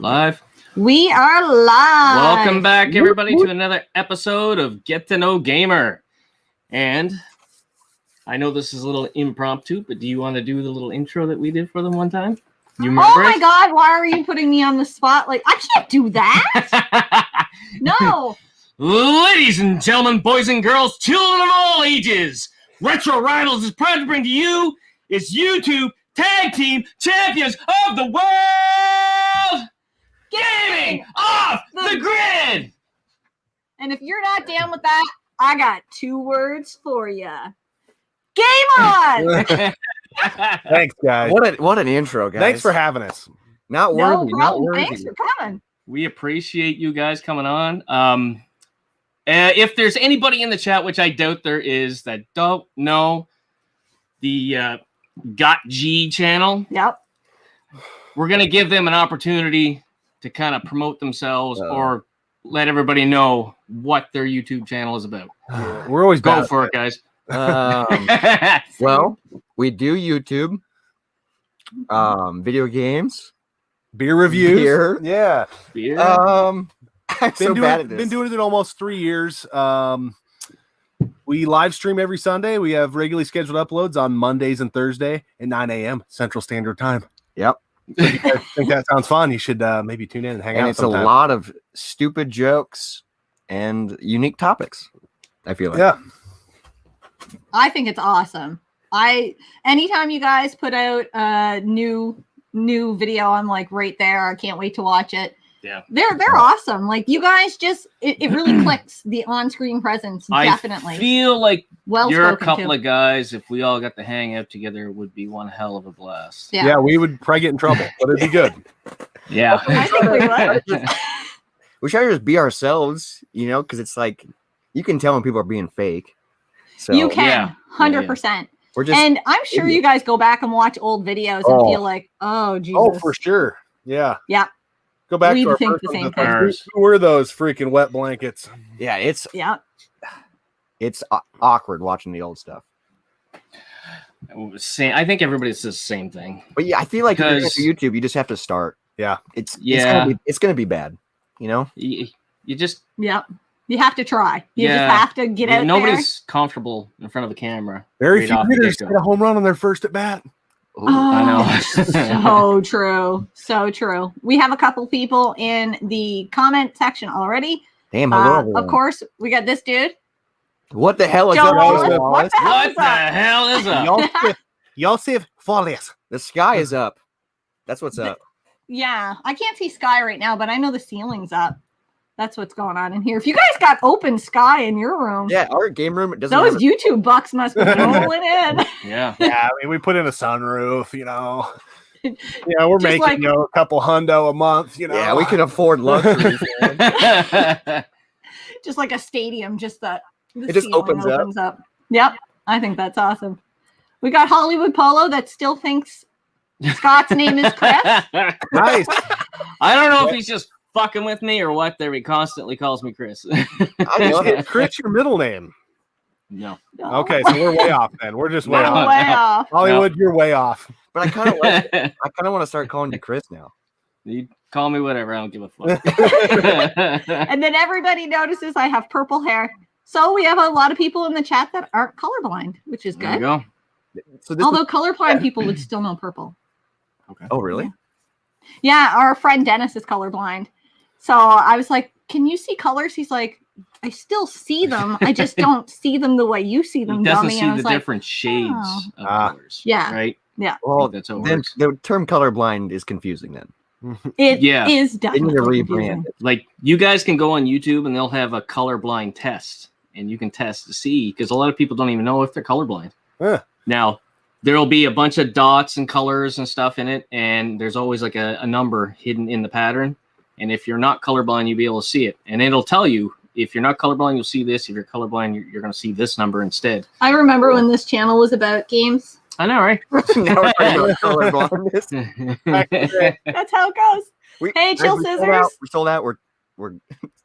Live. We are live. Welcome back, everybody, to another episode of Get to Know Gamer. And I know this is a little impromptu, but do you want to do the little intro that we did for them one time? You remember Oh my God, why are you putting me on the spot? Like, I can't do that. No. Ladies and gentlemen, boys and girls, children of all ages, Retro Rivals is proud to bring to you its YouTube Tag Team Champions of the World, Gaming Off the Grid. And if you're not down with that, I got 2 words for you. Game on! Thanks, guys. What an intro, guys. Thanks for having us. Not No worthy. Not problem. worthy. Thanks for coming. We appreciate you guys coming on. If there's anybody in the chat, which I doubt there is, that don't know the GotG channel, Yep. we're going to give them an opportunity to kind of promote themselves or let everybody know what their YouTube channel is about. We're always Go bad for it, guys. Well, we do YouTube, video games, beer reviews. Beer. Yeah. Beer. I'm so bad at this. Been doing it almost 3 years. We live stream every Sunday. We have regularly scheduled uploads on Mondays and Thursday at 9 a.m. Central Standard Time. Yep. So if you guys think that sounds fun, you should maybe tune in and hang out. And it's sometime. a lot of stupid jokes and unique topics, I feel like. Yeah. I think it's awesome. Anytime you guys put out a new video, I'm like right there. I can't wait to watch it. Yeah. They're awesome. Like you guys just it really clicks the on-screen presence, definitely. I feel like Well you're a spoken couple to. of guys, if we all got to hang out together, it would be one hell of a blast. Yeah. Yeah, we would probably get in trouble, but it'd be good. Yeah. I think we would. We try to just be ourselves, because it's like you can tell when people are being fake. So You can, yeah. 100%. we're just And I'm sure idiots. you guys go back and watch old videos and Oh. feel like, oh, Jesus. Oh, for sure. Yeah. Yeah. Go back We to our think first the ones. same thing. Ours. Who were those freaking wet blankets? yeah, it's Yeah. awkward watching the old stuff. I think everybody says the same thing. But yeah, I feel like if you're Because- into YouTube, you just have to start. Yeah. It's Yeah. it's gonna be bad, You just Yep. You have to try. You Yeah. just have to get out nobody's comfortable in front of the camera. Very right few off the hitters get-go. get a home run on their first at bat. Ooh, there. I know. So true. So true. We have a couple people in the comment section already. damn, hello, Of everyone. course, we got this dude. What the hell is Joe up? Wallace. Joe What the hell What is the up? hell is up? Yosef Folias. The sky is up. That's what's up. Yeah, I can't see sky right now, but I know the ceiling's up. That's what's going on in here. If you guys got open sky in your room, Yeah, our game room doesn't. those have YouTube bucks must be rolling in. Yeah. Yeah, I mean, we put in a sunroof, Yeah, we're Just making, like- a couple hundo a month, Yeah, we can afford luxuries. man. Just like a stadium, just the It just ceiling opens up. Yep, I think that's awesome. We got Hollywood Polo that still thinks Scott's name is Chris. Nice. I don't know if he's just fucking with me or what. There, he constantly calls me Chris. I know Is that. Chris your middle name? No. No. Okay, so we're way off then. We're just way No. off. Way off. Hollywood, you're way off. But I kind of like it. I kind of want to start calling you Chris now. You call me whatever. I don't give a fuck. And then everybody notices I have purple hair. So we have a lot of people in the chat that aren't colorblind, which is There you good. go. So this Although colorblind people would still know purple. oh, really? Yeah, our friend Dennis is colorblind. So I was like, can you see colors? He's like, I still see them. I just don't see them the way you see them, He doesn't dummy. see And I the was like, different shades oh. of colors. Yeah. Right? Yeah. Well, That's how it then works. the term colorblind is confusing. Then It is Yeah. they need to definitely rebrand confusing. it. Like, you guys can go on YouTube and they'll have a colorblind test. And you can test to see, because a lot of people don't even know if they're colorblind. Huh. Now, there'll be a bunch of dots and colors and stuff in it, and there's always like a number hidden in the pattern. And if you're not colorblind, you'll be able to see it. And it'll tell you, if you're not colorblind, you'll see this. If you're colorblind, you're going to see this number instead. I remember when this channel was about games. I know, right? Now we're talking about colorblindness. That's how it goes. Hey, Chill we sold Scissors. out. We're sold out. We're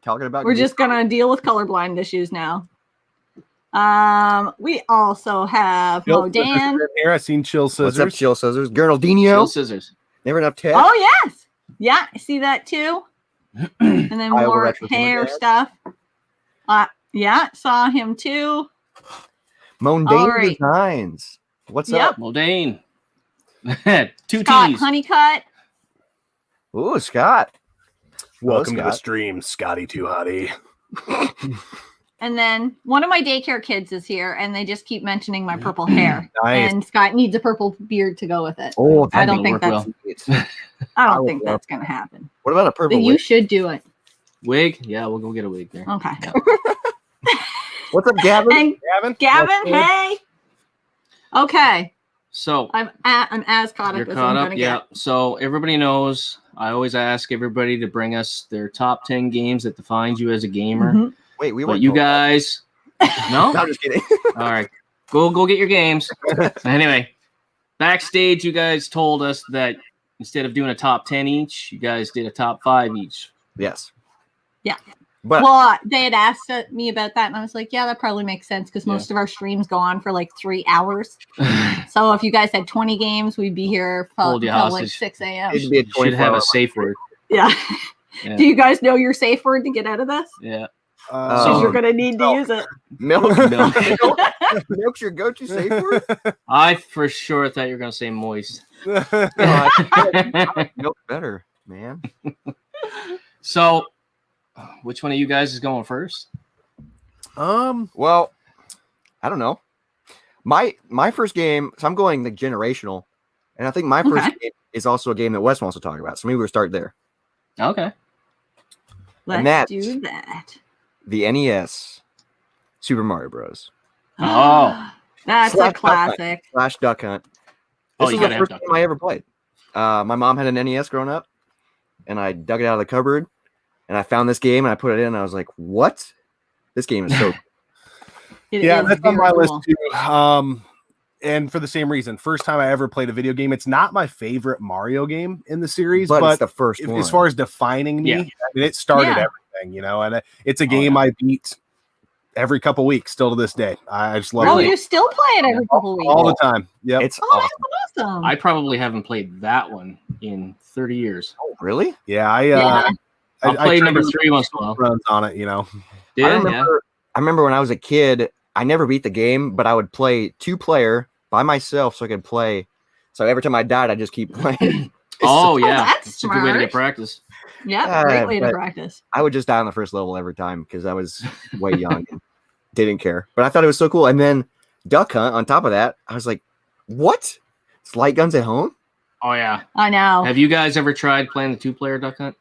talking about. We're just gonna deal with colorblind issues now. We also have Chill Modan. Scissors in here. I seen Chill What's up, Scissors. Chill Scissors? Chill Gernaldinho. scissors. Never enough Ted. Oh yes, Yeah, I see that too. And then Iowa more Retro hair Dad. stuff. Yeah, saw him too. Mondane All right. Designs. What's Yep. up? Modane. Two Scott T's. Honeycutt. Ooh, Scott. Welcome to the Scott. stream, Scotty Too Hottie. And then one of my daycare kids is here, and they just keep mentioning my purple hair. Nice. And Scott needs a purple beard to go with it. Oh, I that'd don't be think work that's. well. I I don't would think love that's gonna happen. What about a purple But you wig? should do it. Wig? Yeah, we'll go get a wig there. Okay. Yeah. What's up, Gavin? And Gavin? Gavin, hey. Okay, So I'm as caught you're up as caught I'm up. gonna Yeah. get. So everybody knows. I always ask everybody to bring us their top 10 games that defines you as a gamer. Mhm. Wait, we But weren't you told that. guys, no. No, I'm just kidding. All right, go get your games. So anyway, backstage, you guys told us that instead of doing a top 10 each, you guys did a top 5 each. Yes. Yeah. But Well, they had asked me about that, and I was like, "Yeah, that probably makes sense because Yeah. most of our streams go on for like 3 hours. So if you guys had 20 games, we'd be here Hold you until like hostage. 6 a.m. it'd be a You should have 24-hour a safe word. Yeah. Yeah. Do you guys know your safe word to get out of this? Yeah. Because Oh. you're gonna need to no. use it. milk. Milk. Milk's your go-to safe word. I for sure thought you were gonna say moist. Milk better, man. So, which one of you guys is going first? Well, I don't know. My first game, so I'm going like generational, and I think my first Okay. game is also a game that Wes wants to talk about. So maybe we'll start there. Okay. Let's that's- do that. The NES, Super Mario Bros. Oh. That's a Slash classic. / Duck Hunt. Oh, This you is the gotta have first Duck game I ever played. My mom had an NES growing up, and I dug it out of the cupboard, and I found this game, and I put it in, and I was like, "What? This game is so." It Yeah, is that's on very my list cool. too. And for the same reason, first time I ever played a video game. It's not my favorite Mario game in the series, but but it's the first one. as far as defining me, Yeah. I mean, it started Yeah. everything, and it's a game I beat every couple weeks, still to this day. I just love Oh, it you still play it every couple weeks. all the time. Yep. it's Oh, awesome. that's awesome. I probably haven't played that one in 30 years. Oh, really? Yeah, Yeah. I'll play try number to 3 once in a while. runs on it, I Yeah, remember when I was a kid, I never beat the game, but I would play 2-player by myself so I could play. So every time I died, I just keep playing. Oh, yeah. that's It's a good way to smart. get practice. Yeah, great way to but- practice. I would just die on the first level every time because I was way young and didn't care. But I thought it was so cool. And then Duck Hunt on top of that, I was like, what? It's light guns at home? Oh, yeah. I know. Have you guys ever tried playing the 2-player Duck Hunt?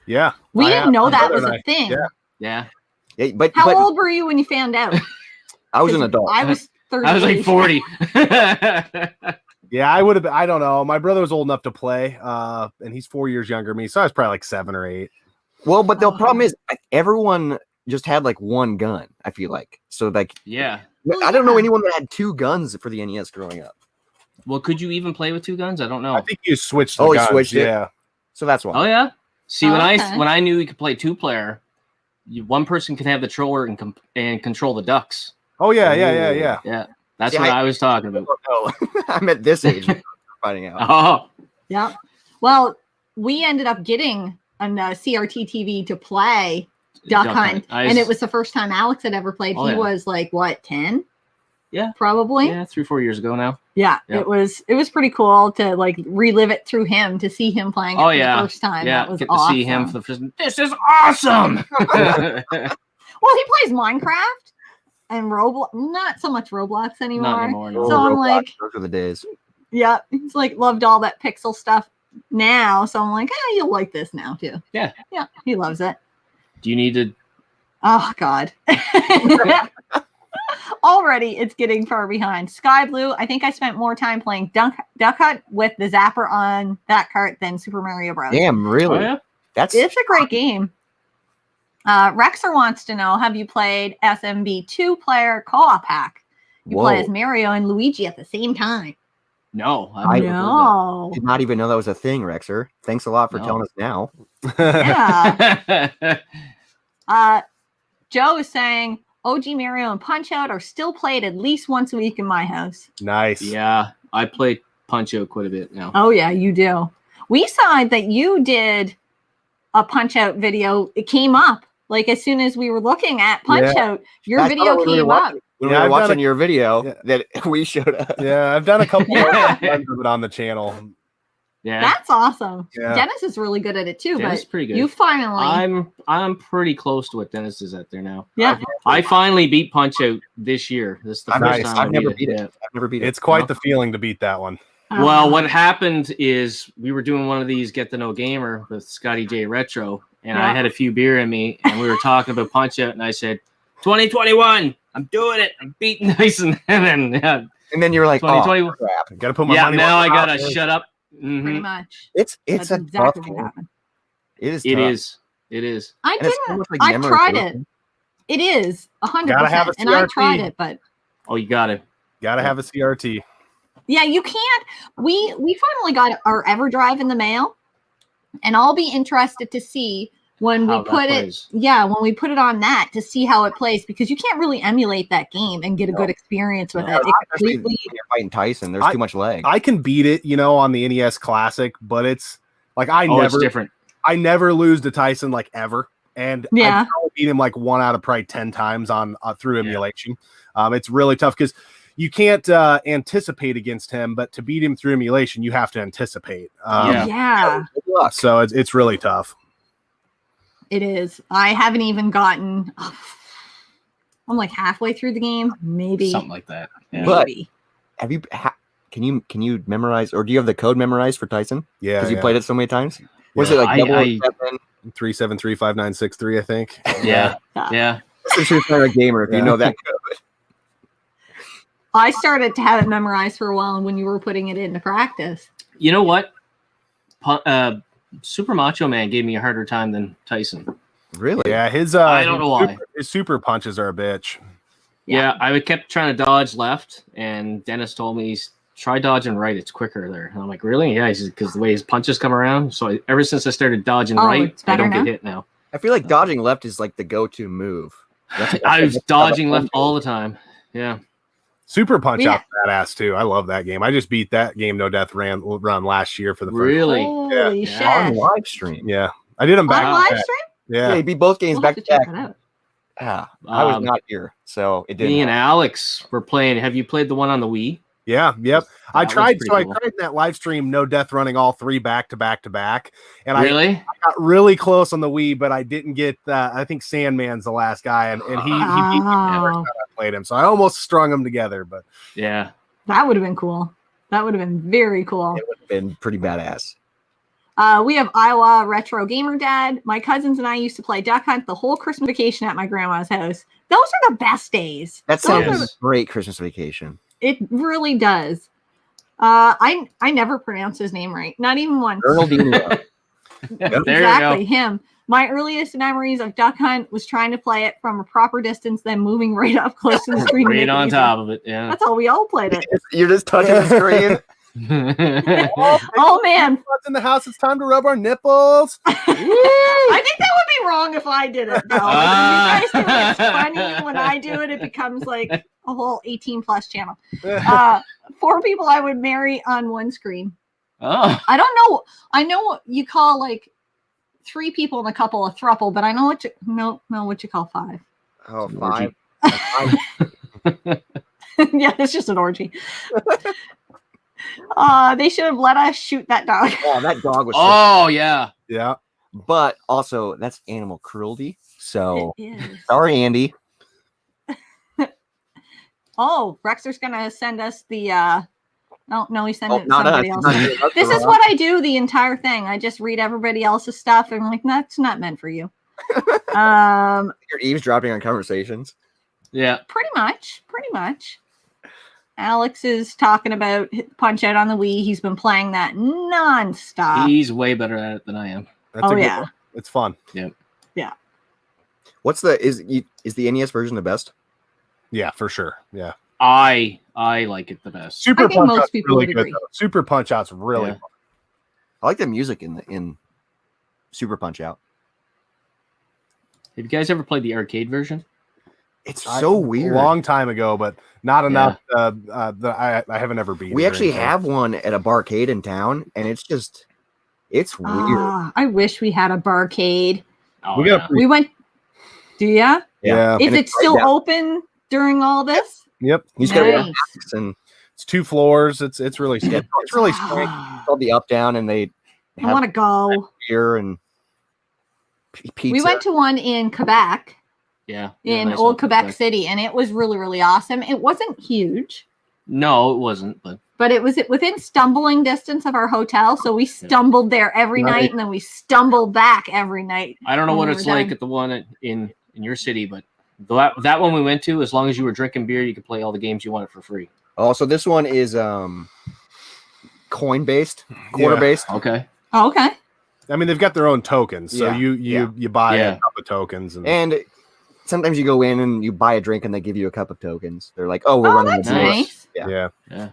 Yeah. We I didn't have. know My that brother was and a I- thing. yeah. Yeah. Yeah, but How but old were you when you found out? I was an 'Cause adult. I was 30. I was like 40. Yeah, I would have been, I don't know. My brother was old enough to play, and he's 4 years younger than me, so I was probably like 7 or 8. Well, but the Oh. problem is everyone just had like one gun, I feel like. So like Yeah. Well, I don't know yeah. anyone that had 2 guns for the NES growing up. Well, could you even play with 2 guns? I don't know. I think you switched the Oh, he guns, switched it? yeah. So that's why. Oh, yeah. See, Oh, when okay. I knew you could play 2-player, one person could have the controller and control the ducks. Oh, yeah. Yeah. That's Yeah, what I was talking about. Oh, I'm at this age finding out. Oh, Yeah. Well, we ended up getting a CRT TV to play Duck Hunt, and it was the first time Alex had ever played. Oh, He yeah. was like, what, 10? Yeah. Probably. yeah, 3-4 years ago now. Yeah, Yeah. it was pretty cool to like relive it through him, to see him playing it Oh, for yeah. the first time. Yeah, That was get awesome. to see him for the first. This is awesome. Well, he plays Minecraft and Roblox. Not so much Roblox anymore. Not anymore. No. So I'm Roblox, like- those are the days. Yeah, he's like loved all that pixel stuff now. So I'm like, you'll like this now too. Yeah. Yeah, he loves it. Do you need to? Oh God. Already it's getting far behind. Sky Blue, I think I spent more time playing Duck Hunt with the zapper on that cart than Super Mario Bros. Damn, really? Oh, yeah. That's It's a great game. Rexer wants to know, have you played SMB 2-player co-op hack? You play Whoa. as Mario and Luigi at the same time. No. I- No. did not even know that was a thing, Rexer. Thanks a lot for No. telling us now. Yeah. Joe is saying OG Mario and Punch Out are still played at least once a week in my house. Nice. Yeah, I play Punch Out quite a bit now. Oh yeah, you do. We saw that you did a Punch Out video. It came up like as soon as we were looking at Punch Out. Your That's video what we were came up. watching. When Yeah, we I've were done watching your video that we showed up. Yeah, I've done a couple Yeah. of it on the channel. Yeah. That's awesome. Yeah. Dennis is really good at it too. Dennis is but pretty good. You finally. I'm pretty close to what Dennis is at there now. Yeah. I finally beat Punch Out this year. This is the Nice. first time I've I never beat beat it. it. Yeah. I've never beat it. It's quite No. the feeling to beat that one. Well, what happened is we were doing one of these Get to Know Gamer with Scotty J Retro, and I Yeah. had a few beer in me, and we were talking about Punch Out, and I said, 2021, I'm doing it. I'm beating Tyson. And then, And then you're like, 2020. oh, crap. Got to put my yeah, money. now where I my gotta mouth is. shut up. Pretty Mhm. much. It's That's a exactly tough what game. happened. It is It tough. is. It is. I And it's so didn't. much like I've tried memorization. it. It is 100%. Gotta have a And I CRT. tried it, but Oh, you got it. Got to have a CRT. yeah, you can't. We finally got our EverDrive in the mail, and I'll be interested to see when How we that put it. plays. Yeah, when we put it on that to see how it plays, because you can't really emulate that game and get a good experience with No. it. It Especially when completely. you're fighting Tyson, there's too much lag. I can beat it, on the NES Classic, but it's like It's different. I never lose to Tyson like ever, and Yeah. I probably beat him like 1 out of probably 10 times on through emulation. It's really tough because you can't anticipate against him, but to beat him through emulation, you have to anticipate. Yeah. Yeah, Good luck. So it's really tough. it is. I haven't even gotten. I'm like halfway through the game, maybe. Something like that. Yeah. But- Maybe. Have you? Can you memorize, or do you have the code memorized for Tyson? Yeah, Because you played it so many times. Was Yeah. it like I- 007? 3735963, I think. Yeah. Yeah. This is not a gamer if you Yeah. know that code. I started to have it memorized for a while when you were putting it into practice. You know what? Super Macho Man gave me a harder time than Tyson. Really? Yeah, his I don't know why. his super punches are a bitch. Yeah, I kept trying to dodge left, and Dennis told me, try dodging right. It's quicker there. And I'm like, really? Yeah, because the way his punches come around. So ever since I started dodging right, it's I better don't now? get hit now. I feel like dodging left is like the go-to move. I was dodging left all the time. Yeah. Super Punch Yeah. Out's badass too. I love that game. I just beat that game no death run last year for the first. Really? Holy Yeah. On shit! live stream. Yeah, I did them On back. to live back. stream? Yeah, Yeah, he beat both games We'll back have to to check back. that out. Ah, I was Um, not here, so it Me and didn't. Alex were playing. Have you played the one on the Wii? yeah, yep. I That was tried. pretty So cool. I tried in that live stream no death running all 3 back to back to back, and I Really? got really close on the Wii, but I didn't get. I think Sandman's the last guy, and he beat me the first Oh, time I played him. So I almost strung them together, but Yeah. that would have been cool. That would have been very cool. It would have been pretty badass. We have Iowa Retro Gamer Dad. My cousins and I used to play Duck Hunt the whole Christmas vacation at my grandma's house. Those are the best days. That Those sounds are- Yes. great Christmas vacation. It really does. I never pronounce his name right. Not even once. Ronaldinho. There Exactly you him. My earliest memories of Duck Hunt was trying to play it from a proper distance, then moving right up close to the go. screen. to Right make it on easy. top of it. Yeah. That's how we all played it. You're just touching the screen. Oh man, what's in the house? It's time to rub our nipples. I think that would be wrong if I did it. Though. Like, if you guys do it, it's funny. When I do it, it becomes like a whole 18+ channel. 4 people I would marry on one screen. Oh. I don't know. I know what you call like 3 people and a couple a throuple, but I know what you what you call 5. Oh, It's an 5. Yeah, it's just an orgy. They should have let us shoot that dog. Oh, that dog was. Oh yeah. Yeah, But also, that's animal cruelty. So It is. sorry, Andy. Oh, Rexer's gonna send us the. No, he sent Oh, it to not us. somebody else. Not This us. is what I do the entire thing. I just read everybody else's stuff and I'm like, that's not meant for you. You're eavesdropping on conversations. Yeah. Pretty much. Alex is talking about Punch Out on the Wii. He's been playing that nonstop. He's way better at it than I am. that's Oh, a good yeah. one. It's fun. What's the is the NES version the best? Yeah, for sure. Yeah, I like it the best. Super I think Punch most Out's people really would good. agree. Though. Super Punch Out's really Yeah. fun. I like the music in Super Punch Out. Have you guys ever played the arcade version? It's so weird. A long time ago, but not enough. That I haven't ever beat. We it or actually anything. have one at a barcade in town, and it's just It's weird. I wish we had a barcade. Oh, We got yeah. We went. Do ya? Yeah. Is And it it's right still down. open during all this? Yep. You just gotta wear Nice. masks, and It's 2 floors. It's really it's really strange. it's called the Up Down, and they I have want to go. beer and pizza. We went to one in Quebec, Yeah. in Nice old one. Quebec City, and it was really, really awesome. It wasn't huge, No, it wasn't. But but it was within stumbling distance of our hotel. So we stumbled there every Nice. night, and then we stumbled back every night. I don't know When what we it's were like done. at the one in your city, but that one we went to, as long as you were drinking beer, you could play all the games you wanted for free. Oh, so this one is coin based, quarter based. Okay. Oh, okay. I mean, they've got their own tokens, so Yeah. you buy Yeah. a couple of tokens, and And sometimes you go in and you buy a drink and they give you a cup of tokens. They're like, "Oh, we're Oh, running that's the deal." nice. Yeah. Yeah.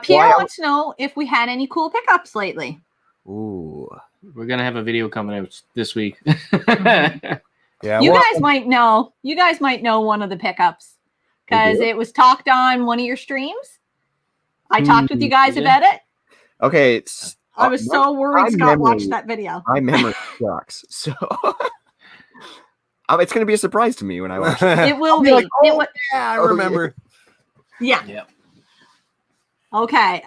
Pierre Why- wants to know if we had any cool pickups lately. Ooh. We're gonna have a video coming out this week. yeah, You well, guys might know. You guys might know one of the pickups because do? it was talked on one of your streams. I talked with you guys yeah. about it. Okay. It's, I was so worried my Scott memory- watched that video. my memory sucks. So it's going to be a surprise to me when I watch it. It will I'll be. like, It wa- yeah, I Oh, yeah. remember. yeah. Yeah. Okay.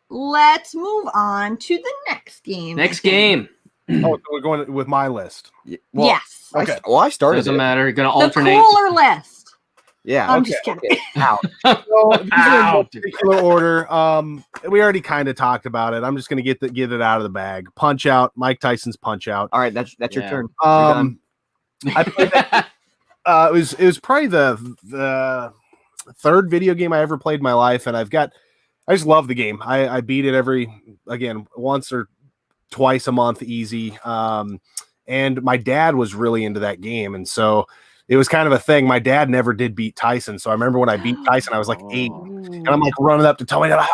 Let's move on to the next game. Next I think. game. Oh, so we're going with my list. Well, Yes. Okay. I started Doesn't it. matter. You're gonna The alternate. cooler list. Yeah. I'm okay. just kidding. Okay. Ouch. So these are in no Ow. particular order. We already kind of talked about it. I'm just gonna get it out of the bag. Punch Out, Mike Tyson's Punch Out. All right. That's your Yeah. turn. You're done. I played that. It was probably the third video game I ever played in my life, and I just love the game. I beat it once or twice a month easy. And my dad was really into that game, and so it was kind of a thing. My dad never did beat Tyson, so I remember when I beat Tyson, I was like 8, and I'm like running up to tell me that,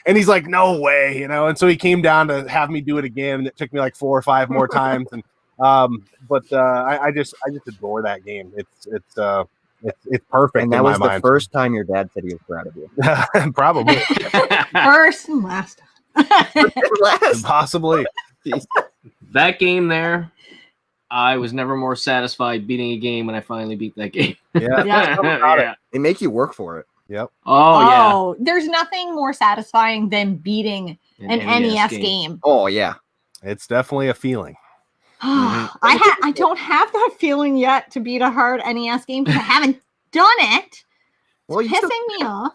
and he's like, "No way," And so he came down to have me do it again, and it took me like 4 or 5 more times, and I just adore that game. It's perfect. And that in was my the mind. first time your dad said he was proud of you. Probably, First and last. possibly. That game there, I was never more satisfied beating a game when I finally beat that game. Yeah. Yeah. Yeah. They make you work for it. Yep. Oh, There's nothing more satisfying than beating yeah. an NES game. Oh yeah. It's definitely a feeling. I don't have that feeling yet to beat a hard NES game because I haven't done it. Well, It's you still, pissing me off.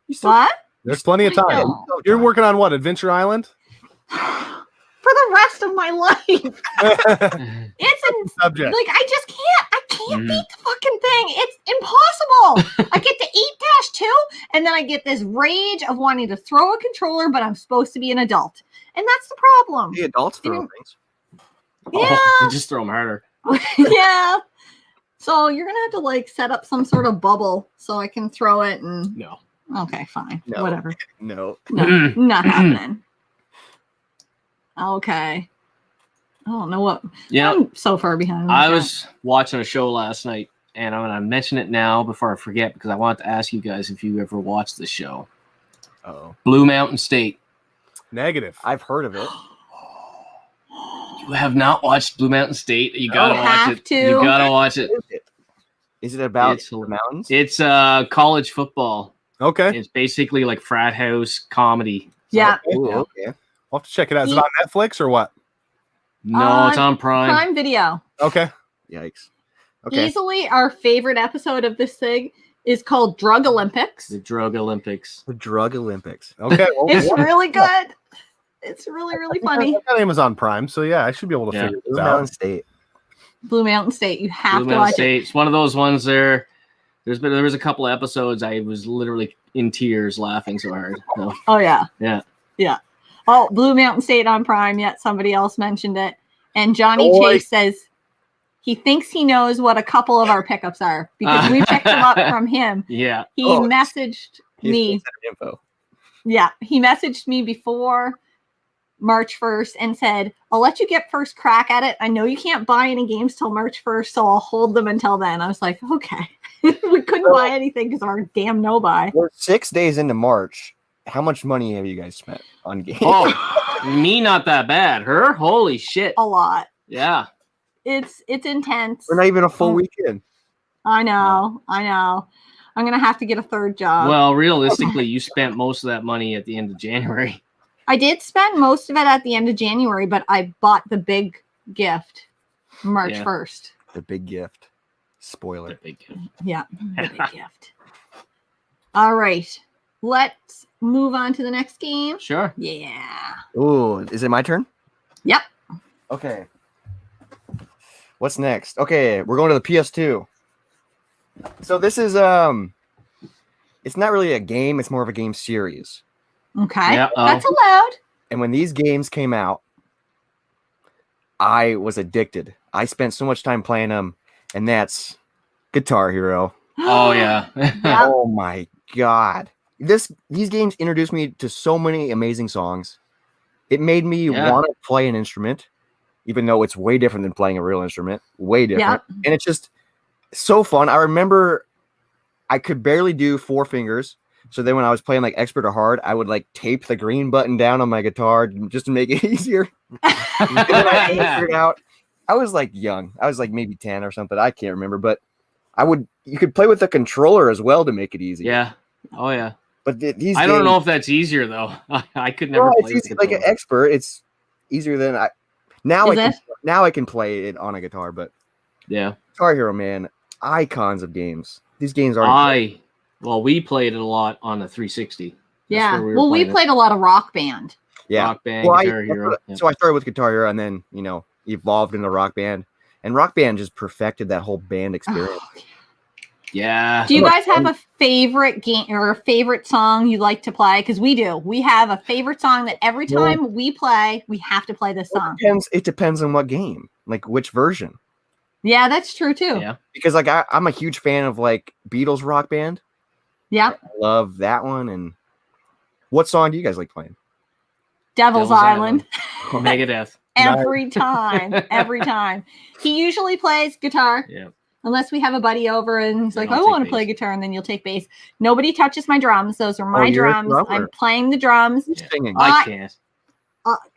you still, What? There's plenty of I time. know. You're working on what? Adventure Island? For the rest of my life. It's Subject. like I can't Mhm. beat the fucking thing. It's impossible. I get to 8-2 and then I get this rage of wanting to throw a controller, but I'm supposed to be an adult. And that's the problem. the adults throw You- things. Yeah. Oh, just throw them harder. Yeah. So you're gonna have to like set up some sort of bubble so I can throw it and No. okay, fine. No. Whatever. No. No, not happening. Okay. I don't know what Yeah. I'm so far behind. I was watching a show last night, and I'm gonna mention it now before I forget because I wanted to ask you guys if you ever watched the show. Oh. Blue Mountain State. Negative. I've heard of it. You have not watched Blue Mountain State. You gotta You watch have it. to. You gotta watch it. Is it about It's- the mountains? It's college football. Okay. It's basically like frat house comedy. Yeah. Ooh, Yeah. okay. I'll have to check it out. Is it on Netflix or what? No, it's on Prime. Prime Video. Okay. Yikes. Okay. Easily our favorite episode of this thing is called Drug Olympics. The Drug Olympics. The Drug Olympics. Okay. Well, It's really good. It's really, really funny. I've got Amazon Prime, so yeah, I should be able to Yeah. figure Blue this Mountain out. State. Blue Mountain State. You have Blue to Mountain watch it. State. It's one of those ones there. There was a couple of episodes I was literally in tears laughing so hard. So, Oh yeah. yeah. Yeah. Oh, Blue Mountain State on Prime, yet somebody else mentioned it. And Johnny Boy. Chase says he thinks he knows what a couple of our pickups are because we picked them up from him. Yeah. He Oh, messaged He's me. info. Yeah, he messaged me before March 1st and said, I'll let you get first crack at it. I know you can't buy any games till March 1st, so I'll hold them until then. I was like, okay. We couldn't buy anything because of our damn no buy. We're 6 days into March. how much money have you guys spent on games? Oh, me not that bad. Her, holy shit. A lot. Yeah. It's intense. We're not even a full weekend. I know. I'm gonna have to get a third job. Well, realistically, you spent most of that money at the end of January. I did spend most of it at the end of January, but I bought the big gift March 1st. The big gift. Spoiler. The big gift. Yeah, the big gift. All right. Let's move on to the next game. Sure. Yeah. Ooh, is it my turn? Yep. Okay. What's next? Okay, we're going to the PS2. So this is it's not really a game, it's more of a game series. Okay. Yeah, That's allowed. And when these games came out, I was addicted. I spent so much time playing them, and that's Guitar Hero. Oh, yeah. Oh my god. These games introduced me to so many amazing songs. It made me want to play an instrument, even though it's way different than playing a real instrument. Way different. Yep. And it's just so fun. I remember I could barely do 4 fingers. So then when I was playing like expert or hard, I would like tape the green button down on my guitar just to make it easier. And then I figured out, I was like young. I was like maybe 10 or something. I can't remember, but you could play with the controller as well to make it easy. Yeah. Oh, yeah. But these I don't know if that's easier, though. I could never play it's easy, like an expert. It's easier than now I can play it on a guitar, but yeah. Guitar Hero, man, icons of games. These games are we played it a lot on the 360. Yeah. We played a lot of Rock Band. Yeah. Rock Band, Guitar Hero. So I started with Guitar Hero and then, evolved into Rock Band. And Rock Band just perfected that whole band experience. Oh, yeah. Do you guys have a favorite game or a favorite song you like to play? Because we do. We have a favorite song that every time we play, we have to play this song. It depends on what game, like which version. Yeah, that's true too. Yeah. Because like I'm a huge fan of like Beatles Rock Band. Yeah. I love that one. And what song do you guys like playing? Devil's Island. Megadeth. Every time. He usually plays guitar. Yeah. Unless we have a buddy over and he's like, I want to play guitar, and then you'll take bass. Nobody touches my drums. Those are my drums. I'm playing the drums. Yeah. Singing. I can't.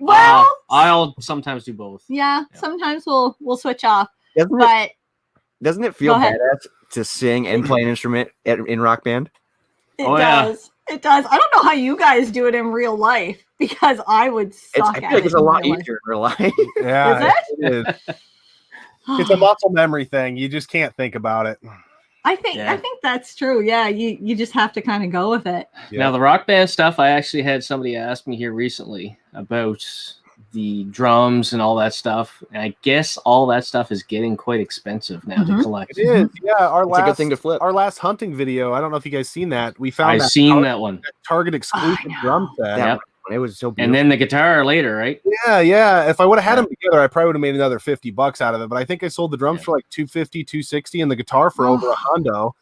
I'll sometimes do both. Yeah. Sometimes we'll switch off. Doesn't it feel badass to sing and play an instrument in Rock Band? It does. Yeah. It does. I don't know how you guys do it in real life because I would suck at it. I feel like it's a lot easier in real life. Yeah, is it is. It's a muscle memory thing. You just can't think about it. I think that's true. Yeah, you just have to kind of go with it. Yeah. Now the Rock Band stuff, I actually had somebody ask me here recently about the drums and all that stuff. And I guess all that stuff is getting quite expensive now to collect. It is. Yeah, It's a good thing to flip. Our last hunting video. I don't know if you guys seen that. We found that one. That Target exclusive drum set. Yep. It was so beautiful. And then the guitar later, right? Yeah. If I would have had them together, I probably would have made another $50 out of it. But I think I sold the drums for like $250, $260, and the guitar for over $100.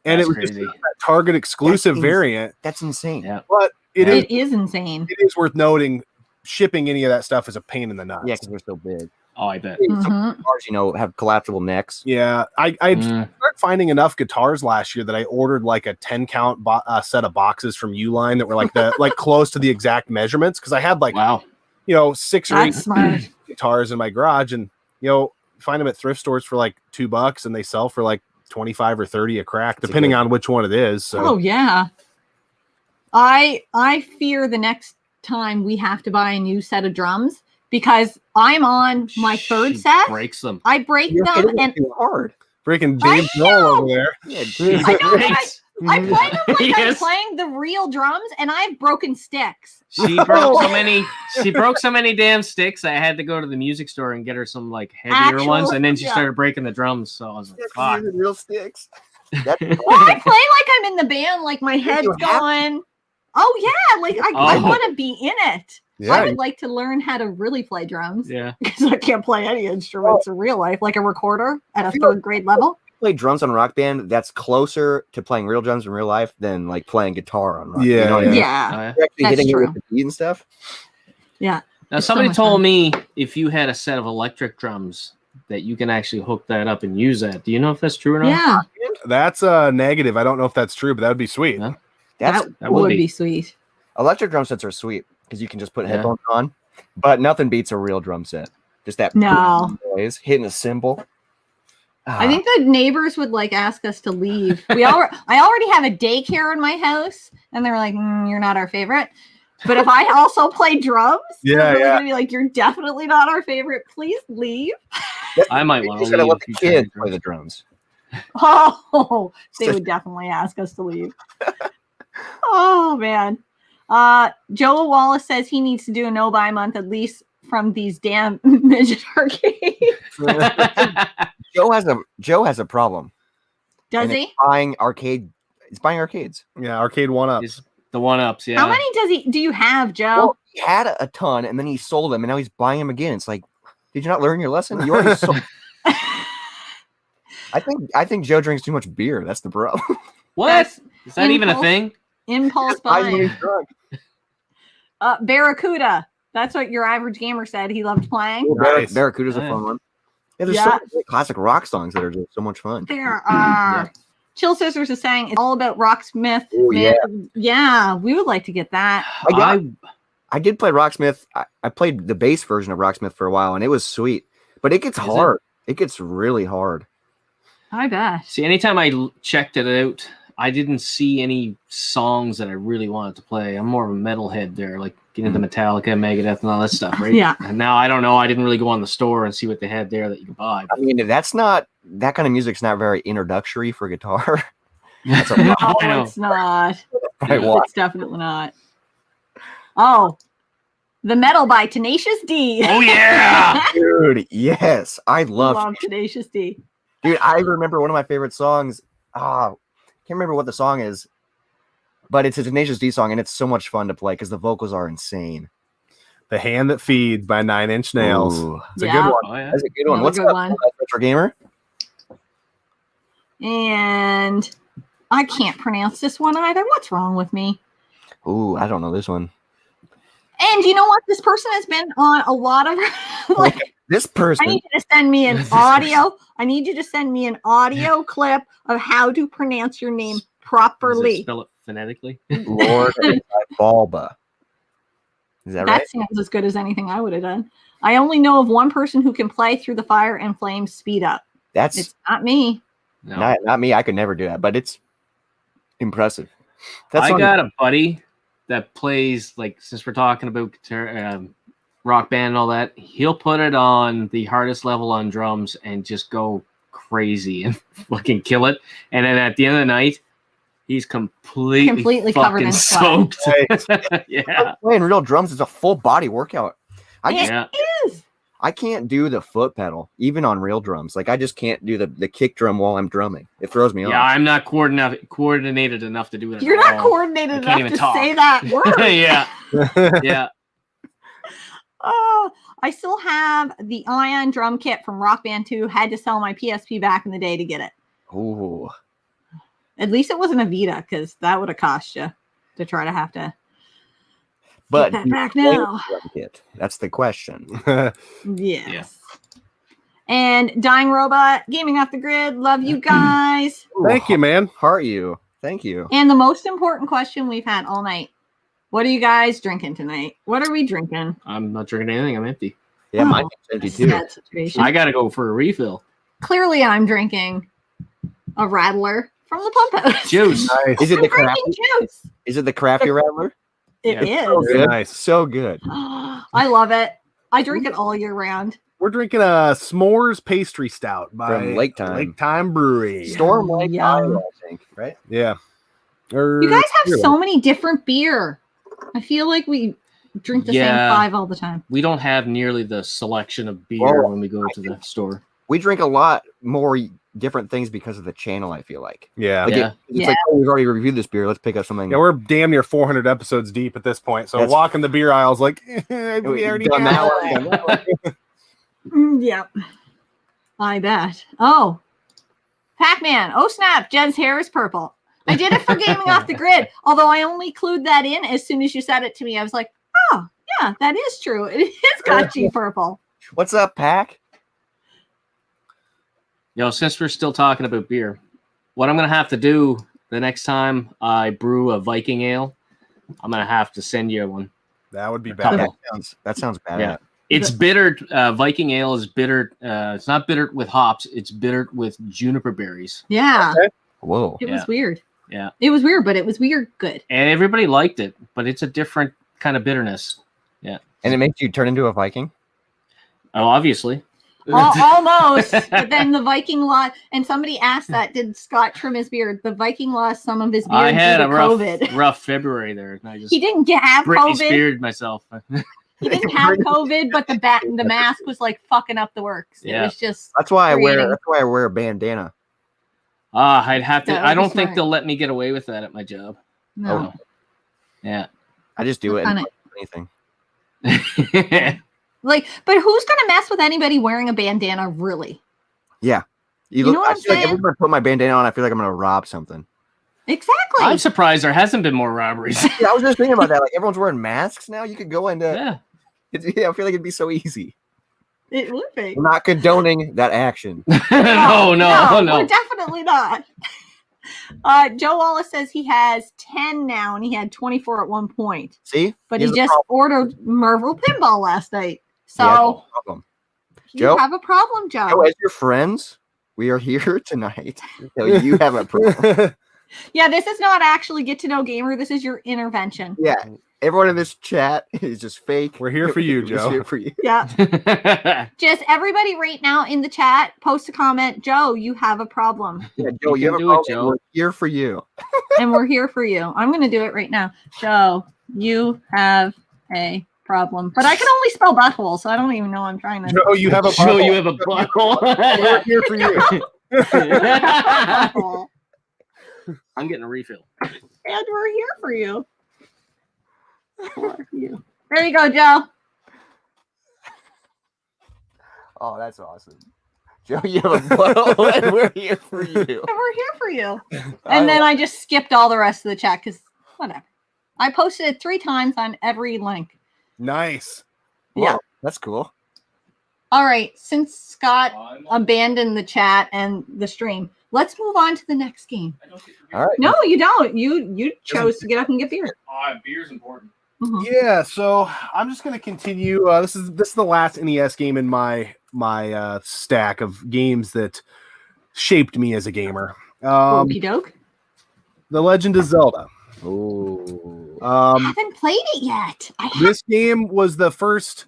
And That's it was crazy. just that Target exclusive variant. That's insane. Yeah. But it is insane. It is worth noting. Shipping any of that stuff is a pain in the nuts. Yeah, because they're so big. Oh, I bet. Some guitars, have collapsible necks. Yeah, I started finding enough guitars last year that I ordered like a 10 count set of boxes from Uline that were like like close to the exact measurements because I had like 6 or 8 guitars in my garage, and find them at thrift stores for like $2 and they sell for like 25 or 30 a crack depending on which one it is. So. Oh yeah, I fear the next time we have to buy a new set of drums because I'm on my third set. Breaks them. I break them and too hard. Freaking James Joel over there. Yeah, I know. I play them like I'm playing the real drums, and I've broken sticks. She broke so many. She broke so many damn sticks. I had to go to the music store and get her some like heavier ones, and then she started breaking the drums. So I was like, "Fuck, real sticks." Well, I play like I'm in the band, like my head's going. Oh yeah, like I want to be in it. Yeah. I would like to learn how to really play drums. Yeah, because I can't play any instruments in real life, like a recorder at a third grade level. Play drums on Rock Band. That's closer to playing real drums in real life than like playing guitar on Rock Band. Yeah, you know what I mean? Yeah. You're actually hitting it with the beat and stuff. Yeah. Now somebody told me if you had a set of electric drums that you can actually hook that up and use that. Do you know if that's true or not? Yeah. That's a negative. I don't know if that's true, but that would be sweet. Huh? That would be sweet. Electric drum sets are sweet because you can just put headphones on, but nothing beats a real drum set. Just that noise, hitting a cymbal. I think the neighbors would like ask us to leave. I already have a daycare in my house, and they're like, "You're not our favorite." But if I also play drums, they're gonna be like, "You're definitely not our favorite. Please leave." I might want to leave. Let the kids play the drums. Oh, they would definitely ask us to leave. Oh man. Joe Wallace says he needs to do a no-buy month at least from these damn midget arcades. Joe has a problem. Does he? He's buying arcades. Yeah, arcade one-ups. The one-ups, yeah. How many do you have, Joe? Well, he had a ton, and then he sold them, and now he's buying them again. It's like, did you not learn your lesson? You already sold. I think Joe drinks too much beer. That's the problem. What? Is that even a thing? Impulse buying. Barracuda. That's what your average gamer said he loved playing. Nice. Barracuda's a fun one. Yeah, there's so many classic rock songs that are just so much fun. There are. Chill Sisters is saying it's all about Rocksmith. Oh, yeah, we would like to get that. I did play Rocksmith. I played the bass version of Rocksmith for a while, and it was sweet. But it gets hard. It gets really hard. I bet. See, anytime I checked it out, I didn't see any songs that I really wanted to play. I'm more of a metalhead there, like get into Metallica, Megadeth, and all that stuff, right? Yeah. And now I don't know. I didn't really go on the store and see what they had there that you could buy. I mean, that kind of music's not very introductory for guitar. No, it's not. It's definitely not. Oh, The Metal by Tenacious D. Oh, yeah. Dude, yes. I love Tenacious D. Dude, I remember one of my favorite songs. Can't remember what the song is, but it's a Tenacious D song, and it's so much fun to play because the vocals are insane. The Hand That Feeds by 9 Inch Nails. Ooh. It's a good one. Oh, yeah. That's a good one. What's up, Retro Gamer? And I can't pronounce this one either. What's wrong with me? Ooh, I don't know this one. And you know what? This person has been on a lot of this person. I need you to send me an audio. I need you to send me an audio clip of how to pronounce your name properly. Spell it phonetically. Lord Balba. Is that right? That sounds as good as anything I would have done. I only know of one person who can play Through the Fire and Flames speed up. It's not me. No. Not me. I could never do that, but it's impressive. I got a buddy that plays, like, since we're talking about guitar, rock band and all that, he'll put it on the hardest level on drums and just go crazy and fucking kill it. And then at the end of the night, he's completely covered in soaked. Yeah. Playing real drums is a full body workout. It is. I can't do the foot pedal, even on real drums. Like, I just can't do the kick drum while I'm drumming. It throws me off. Yeah, I'm not coordinated enough to do it. You're not coordinated enough to say that word. Yeah. Yeah. Oh, I still have the Ion drum kit from Rock Band 2. Had to sell my PSP back in the day to get it. Ooh. At least it wasn't a Vita, because that would have cost you to try to have to get that back now. That's the question. Yes. Yeah. And Dying Robot, Gaming Off the Grid, love you guys. Thank you, man. Heart you. Thank you. And the most important question we've had all night. What are you guys drinking tonight? What are we drinking? I'm not drinking anything. I'm empty. Yeah, mine's empty too. I got to go for a refill. Clearly, I'm drinking a Rattler from the pump house. Juice. Nice. Is it the crafty juice? Is it the crafty Rattler? It is. So good. Nice. So good. I love it. I drink it all year round. We're drinking a s'mores pastry stout from Lake Time Brewery. Storm Lake, Iowa, I think, right? Yeah. You guys have so many different beer. I feel like we drink the same 5 all the time. We don't have nearly the selection of beer when we go to the store. We drink a lot more different things because of the channel, I feel like. Yeah. It's like, oh, we've already reviewed this beer. Let's pick up something. Yeah, we're damn near 400 episodes deep at this point. So walking the beer aisles like, we already done that one. Yeah. I bet. Oh. Pac-Man. Oh, snap. Jen's hair is purple. I did it for Gaming Off the Grid, although I only clued that in as soon as you said it to me. I was like, oh, yeah, that is true. It is GotG purple. What's up, Pac? Yo, since we're still talking about beer, what I'm going to have to do the next time I brew a Viking ale, I'm gonna have to send you one. That would be Couple. bad. That sounds bad. Yeah. It's bitter. Viking ale is bitter. It's not bitter with hops. It's bitter with juniper berries. Yeah. Okay. Whoa. It was weird. Yeah. It was weird, but it was weird good. And everybody liked it, but it's a different kind of bitterness. Yeah. And it makes you turn into a Viking? Oh, obviously. Almost. But then the Viking lost, and somebody asked that, did Scott trim his beard? The Viking lost some of his beard I had due a to rough, COVID. rough February there. And I just He didn't have Britney COVID. speared myself. He didn't have COVID, but the mask was like fucking up the works. Yeah. It was just That's why I creating- wear a bandana. I'd have to. That would I be don't think smart. they'll let me get away with that at my job. no. Yeah. I just do it Kinda- and anything. Like, but who's gonna mess with anybody wearing a bandana, really? Yeah. You know what I I'm feel like saying? every time I put my bandana on, I feel like I'm gonna rob something. Exactly. I'm surprised there hasn't been more robberies. Yeah, I was just thinking about that. Like everyone's wearing masks now. You could go into Yeah. I feel like it'd be so easy. It would be. I'm not condoning that action. no. We're definitely not. Joe Wallace says he has 10 now, and he had 24 at one point. See? But Here's he the just ordered Merville pinball last night. So no problem. you Joe? have a problem, Joe. So as your friends, we are here tonight. So you have a problem. Yeah, this is not actually Get to Know Gamer. This is your intervention. Yeah. Everyone in this chat is just fake. We're here for you, We're just Joe. here for you. Yeah. Just everybody right now in the chat, post a comment. Joe, you have a problem. Yeah, Joe, You you have can a do it, problem. Joe. We're here for you. And we're here for you. I'm going to do it right now. Joe, you have a problem. But I can only spell butthole, so I don't even know I'm trying to. Joe, you have a Show you butthole. have a butthole. We're here for you. Butthole. I'm getting a refill. And we're here for you. For you. There you go, Joe. Oh, that's awesome. Joe, you have a butthole and we're here for you. And we're here for you. And then I just skipped all the rest of the chat because whatever. I posted it 3 times on every link. Nice. Yeah. Whoa, that's cool. All right. Since Scott abandoned the chat and the stream, let's move on to the next game. All right. No, you don't. You chose to get up and get beer. Beer's important. Mhm. Yeah, so I'm just gonna continue. This is the last NES game in my stack of games that shaped me as a gamer. Okey doke. The Legend of Zelda. Oh. I haven't played it yet. This game was the first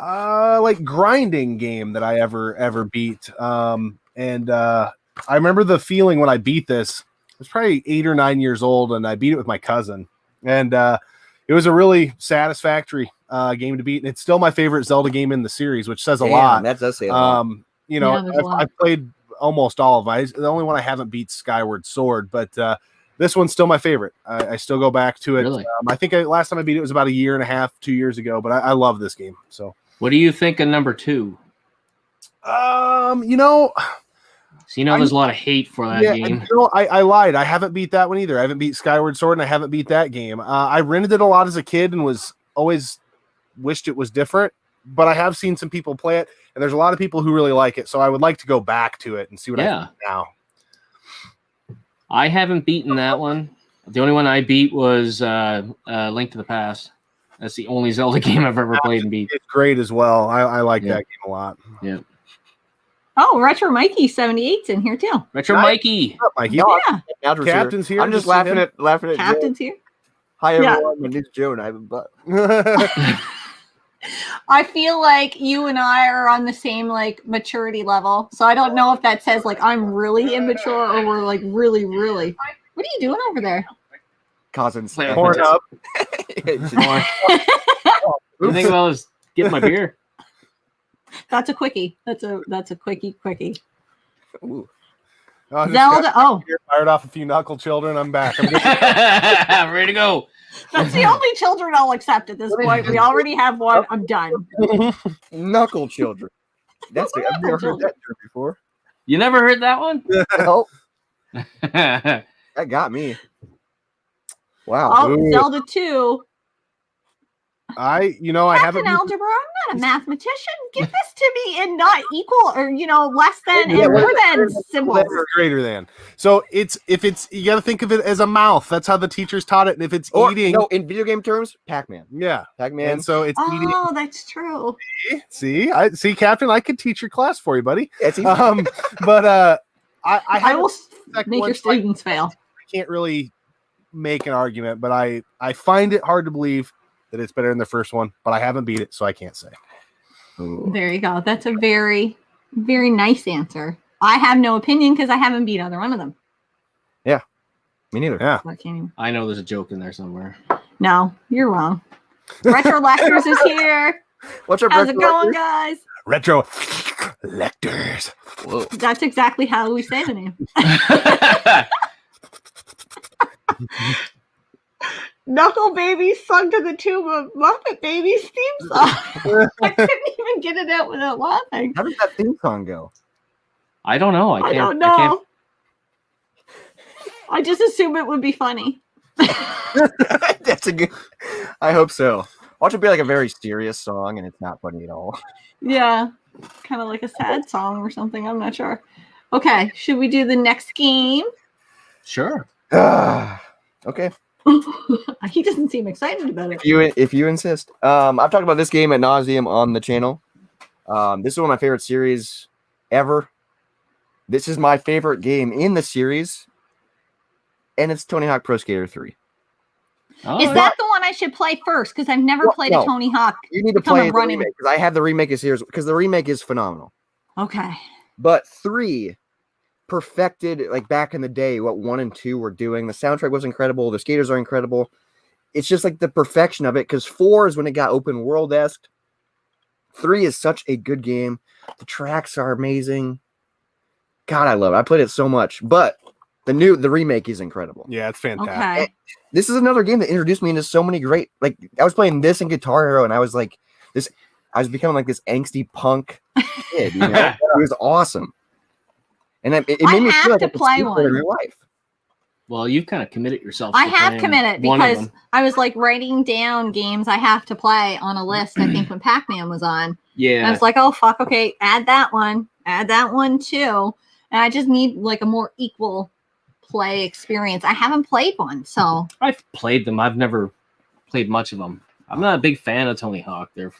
like grinding game that I ever beat. And I remember the feeling when I beat this. I was probably 8 or 9 years old, and I beat it with my cousin. And it was a really satisfactory game to beat, and it's still my favorite Zelda game in the series, which says a lot. That does say a lot. You know, Yeah, there's a lot. I've played almost all of them. The only one I haven't beat Skyward Sword, but this one's still my favorite. I still go back to it. Really? I think last time I beat it was about 1.5 years, 2 years ago, but I love this game. So, What do you think of number 2? you know, So there's a lot of hate for that game. you know, I lied. I haven't beat that one either. I haven't beat Skyward Sword, and I haven't beat that game. I rented it a lot as a kid and was always wished it was different, but I have seen some people play it, and there's a lot of people who really like it. So I would like to go back to it and see what I think now. I haven't beaten that one. The only one I beat was Link to the Past. That's the only Zelda game I've ever played and beat. It's great as well. I like that game a lot. Yeah. Oh, Retro Mikey 78's in here too. Retro Nice. Mikey. What's up, Mikey? Yeah. Captain's here. here. I'm just Good to see laughing at Joe. Captain's here. Hi Yeah. everyone, my name's Joe and I have a butt. I feel like you and I are on the same like maturity level. So I don't know if that says like I'm really immature or we're like really. What are you doing over there? Causing Play Porn up. The thing about is get my beer. That's a quickie. That's a quickie. Ooh. Oh, just Zelda. Oh, fired off a few knuckle children. I'm back. I'm ready to go. that's the only children I'll accept at this point. We already have one. I'm done. Knuckle children. I've never heard that term before. You never heard that one? Oh, that got me. Wow. Oh, Ooh. Zelda 2. I That's haven't. an algebra. I'm not a mathematician. Give this to me in not equal or less than Yeah, and more greater than symbols. or greater than. So you got to think of it as a mouth. That's how the teachers taught it. And if it's eating, no, in video game terms, Pac-Man. yeah, Pac-Man. and so it's eating. Oh, that's true. See, Captain, I could teach your class for you, buddy. It's easy. But I I will second make one, your students fail. I can't really make an argument, but I find it hard to believe that it's better than the first one. But I haven't beat it, so I can't say. There you go. That's a very, very nice answer. I have no opinion because I haven't beat either one of them. Yeah, me neither. Yeah. So I can't even. I know there's a joke in there somewhere. No, you're wrong. Retro Lectors is here. What's up, How's it Retro going, Lectors? guys? Retro Lectors. Whoa. That's exactly how we say the name. Knuckle Baby sung to the tune of Muppet Babies theme song. I couldn't even get it out without laughing. How does that theme song go? I don't know. I don't know. I just assume it would be funny. That's a good. I hope so. Watch it be like a very serious song, and it's not funny at all. Yeah, kind of like a sad song or something. I'm not sure. Okay, should we do the next game? Sure. Okay. He doesn't seem excited about it. If you insist. I've talked about this game ad nauseum on the channel. This is one of my favorite series ever. This is my favorite game in the series, and it's Tony Hawk Pro Skater 3. Oh, Is that the one I should play first? Because I've never played a Tony Hawk. You need to Become play a the running- remake because I have the remake of series because the remake is phenomenal. Okay. But 3 perfected like back in the day what 1 and 2 were doing. The soundtrack was incredible. The skaters are incredible. It's just like the perfection of it because 4 is when it got open world-esque. 3 is such a good game. The tracks are amazing. God, I love it. I played it so much. But the remake is incredible. Yeah, it's fantastic. Okay. This is another game that introduced me into so many great, like I was playing this in Guitar Hero and I was like I was becoming like this angsty punk kid, you know? It was awesome. And it made me have feel like to I could play speak one. in real life. Well, you've kind of committed yourself. I to have playing committed one of because them. I was like writing down games I have to play on a list. I think when Pac-Man was on. Yeah. And I was like, oh, fuck. Okay, add that one too. And I just need like a more equal play experience. I haven't played one, so. I've played them. I've never played much of them. I'm not a big fan of Tony Hawk. They're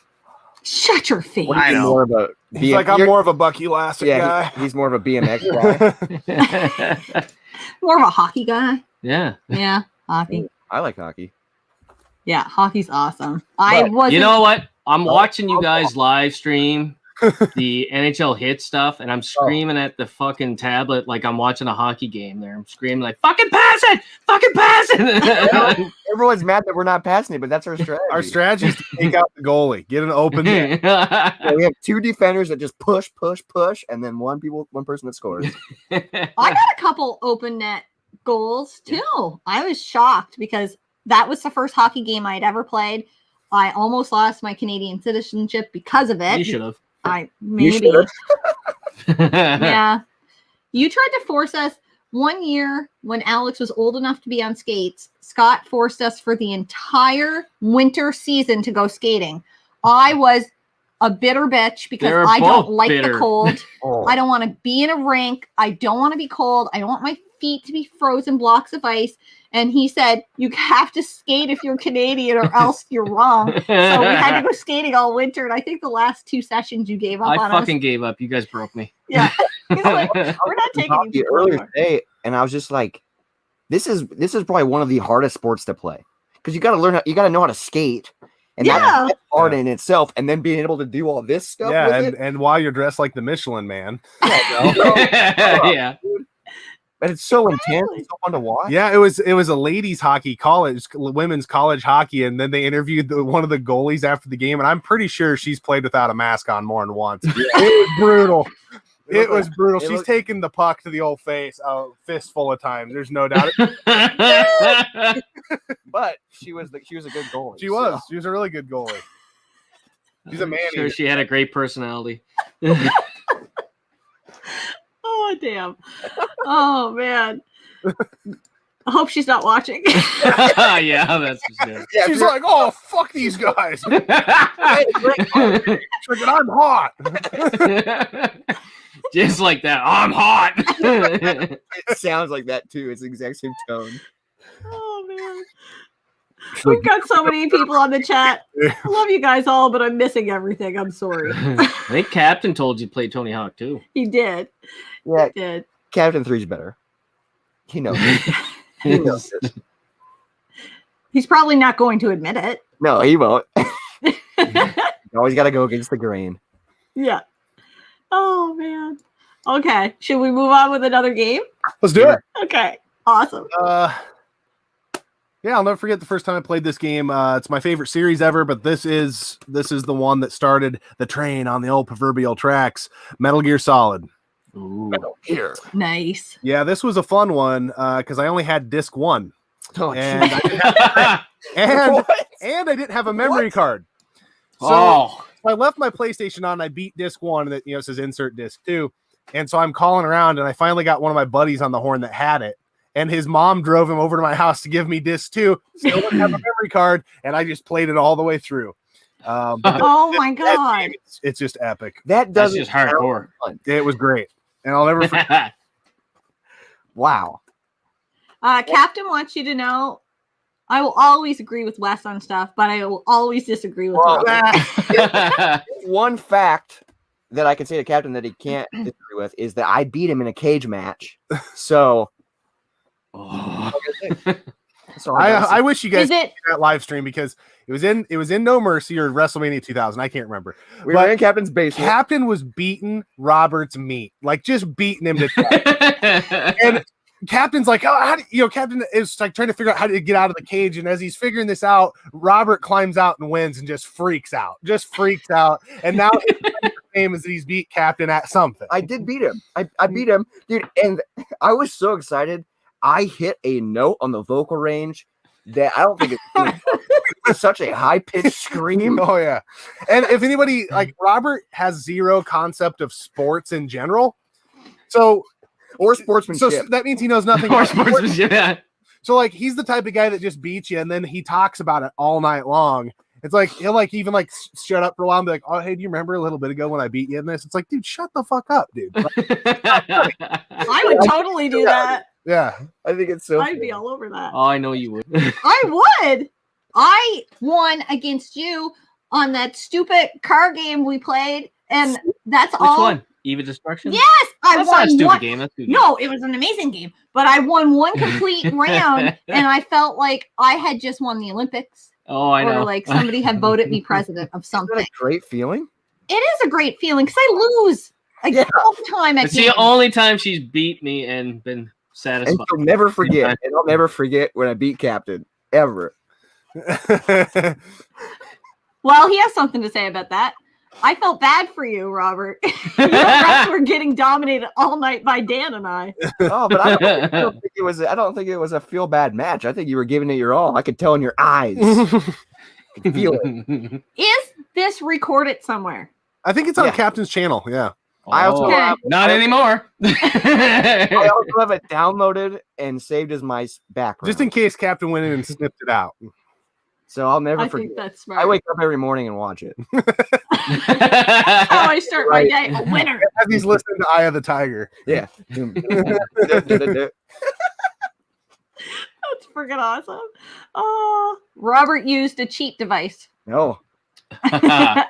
Shut your face. I know. More of a He's like, I'm more of a Bucky Lasser guy. He's more of a BMX guy. More of a hockey guy. yeah. Yeah, hockey. I like hockey. Yeah, hockey's awesome. I But wasn't. You know what? I'm watching you guys live stream the NHL hit stuff, and I'm screaming at the fucking tablet like I'm watching a hockey game there. I'm screaming like, fucking pass it! Fucking pass it! Everyone's mad that we're not passing it, but that's our strategy. Our strategy is to take out the goalie, get an open net. Yeah, we have 2 defenders that just push, and then one person that scores. I got a couple open net goals too. I was shocked because that was the first hockey game I'd ever played. I almost lost my Canadian citizenship because of it. You should have. Maybe. Yeah. You tried to force us one year when Alex was old enough to be on skates. Scott forced us for the entire winter season to go skating. I was a bitter bitch because They're I don't both like bitter. the cold. Oh. I don't want to be in a rink. I don't want to be cold. I don't want my feet to be frozen blocks of ice. And he said, you have to skate if you're Canadian or else you're wrong. So we had to go skating all winter. And I think the last 2 sessions you gave up I on fucking us. gave up. You guys broke me. Yeah. He's like, we're not taking Hockey you earlier anymore. today, and I was just like, this is probably one of the hardest sports to play because you got to know how to skate, and Yeah. that's hard in itself, and then being able to do all this stuff. Yeah, with and while you're dressed like the Michelin Man. Yeah. but it's so intense, it's so fun to watch. Yeah, it was a ladies hockey college, women's college hockey, and then they interviewed one of the goalies after the game, and I'm pretty sure she's played without a mask on more than once. It was brutal. It was brutal. She's taken the puck to the old face a fistful of times. There's no doubt. But she was a good goalie. She was a really good goalie. She's a man. Sure, she had a great personality. Oh, damn. Oh, man. I hope she's not watching. Yeah, that's for sure. Yeah, She's like, oh, fuck these guys. She's like, I'm hot. Just like that. I'm hot. it sounds like that too. It's the exact same tone. Oh man. We've got so many people on the chat. I love you guys all, but I'm missing everything. I'm sorry. I think Captain told you to play Tony Hawk too. He did. Yeah, He did. Captain 3's better. He knows. He knows this. He's probably not going to admit it. No, he won't. You always got to go against the grain. Yeah. Oh man. Okay. Should we move on with another game? Let's do it. Okay. Awesome. Yeah, I'll never forget the first time I played this game. It's my favorite series ever, but this is the one that started the train on the old proverbial tracks. Metal Gear Solid. Ooh. Here. Nice. Yeah, this was a fun one because I only had disc 1, Oh, and I didn't have, What? and I didn't have a memory card. So Oh. I left my PlayStation on. I beat disc 1, and it says insert disc 2, and so I'm calling around, and I finally got one of my buddies on the horn that had it. And his mom drove him over to my house to give me disc 2. Still didn't have a memory card, and I just played it all the way through. Oh my god. It's just epic. That That's doesn't just hardcore. sound fun. It was great, and I'll never forget. Wow. Captain wants you to know I will always agree with Wes on stuff, but I will always disagree with Well, Robert. One fact that I can say to Captain that he can't disagree with is that I beat him in a cage match. So Oh. that's all I gotta say. I wish you guys Is it that live stream because it was in No Mercy or WrestleMania 2000. I can't remember. We but were in Captain's basement. Captain was beating Robert's meat, like just beating him to death. And Captain's like, oh, how do, Captain is like trying to figure out how to get out of the cage. And as he's figuring this out, Robert climbs out and wins and just freaks out. And now it's name is that he's beat Captain at something. I did beat him. I beat him, dude, and I was so excited. I hit a note on the vocal range that I don't think it's such a high pitched scream. Oh yeah. And if anybody like Robert has zero concept of sports in general, Or sportsmanship. so that means he knows nothing Or about sports. sportsmanship, yeah. So like he's the type of guy that just beats you and then he talks about it all night long. It's like he'll like even like shut up for a while and be like, oh hey, do you remember a little bit ago when I beat you in this? It's like, dude, shut the fuck up, dude. I would totally do that. Yeah. I think it's so I'd funny. be all over that. Oh, I know you would. I would. I won against you on that stupid car game we played, and that's Which all. one? Even Destruction? Yes, I That's not a won stupid one. game. That's a good game. No, it was an amazing game, but I won one complete round, and I felt like I had just won the Olympics, Oh, I know. or like somebody had voted me president of Isn't that something. a great feeling? It is a great feeling because I lose Yeah. all the time at It's the games. only time she's beat me and been And satisfied. you'll never forget. And I'll never forget when I beat Captain. Ever. Well, he has something to say about that. I felt bad for you, Robert. Your reps were getting dominated all night by Dan and I. Oh, but I don't think it was a feel bad match. I think you were giving it your all. I could tell in your eyes. I could feel it. Is this recorded somewhere? I think it's on Yeah. Captain's channel. Yeah. I also Okay. have, Not anymore. I also have it downloaded and saved as my background. Just in case Captain went in and snipped it out. So I'll never I forget. think that's smart. I wake up every morning and watch it. That's how I start my day. A winner. As he's listening to Eye of the Tiger. Yeah. That's freaking awesome. Oh, Robert used a cheat device. No, I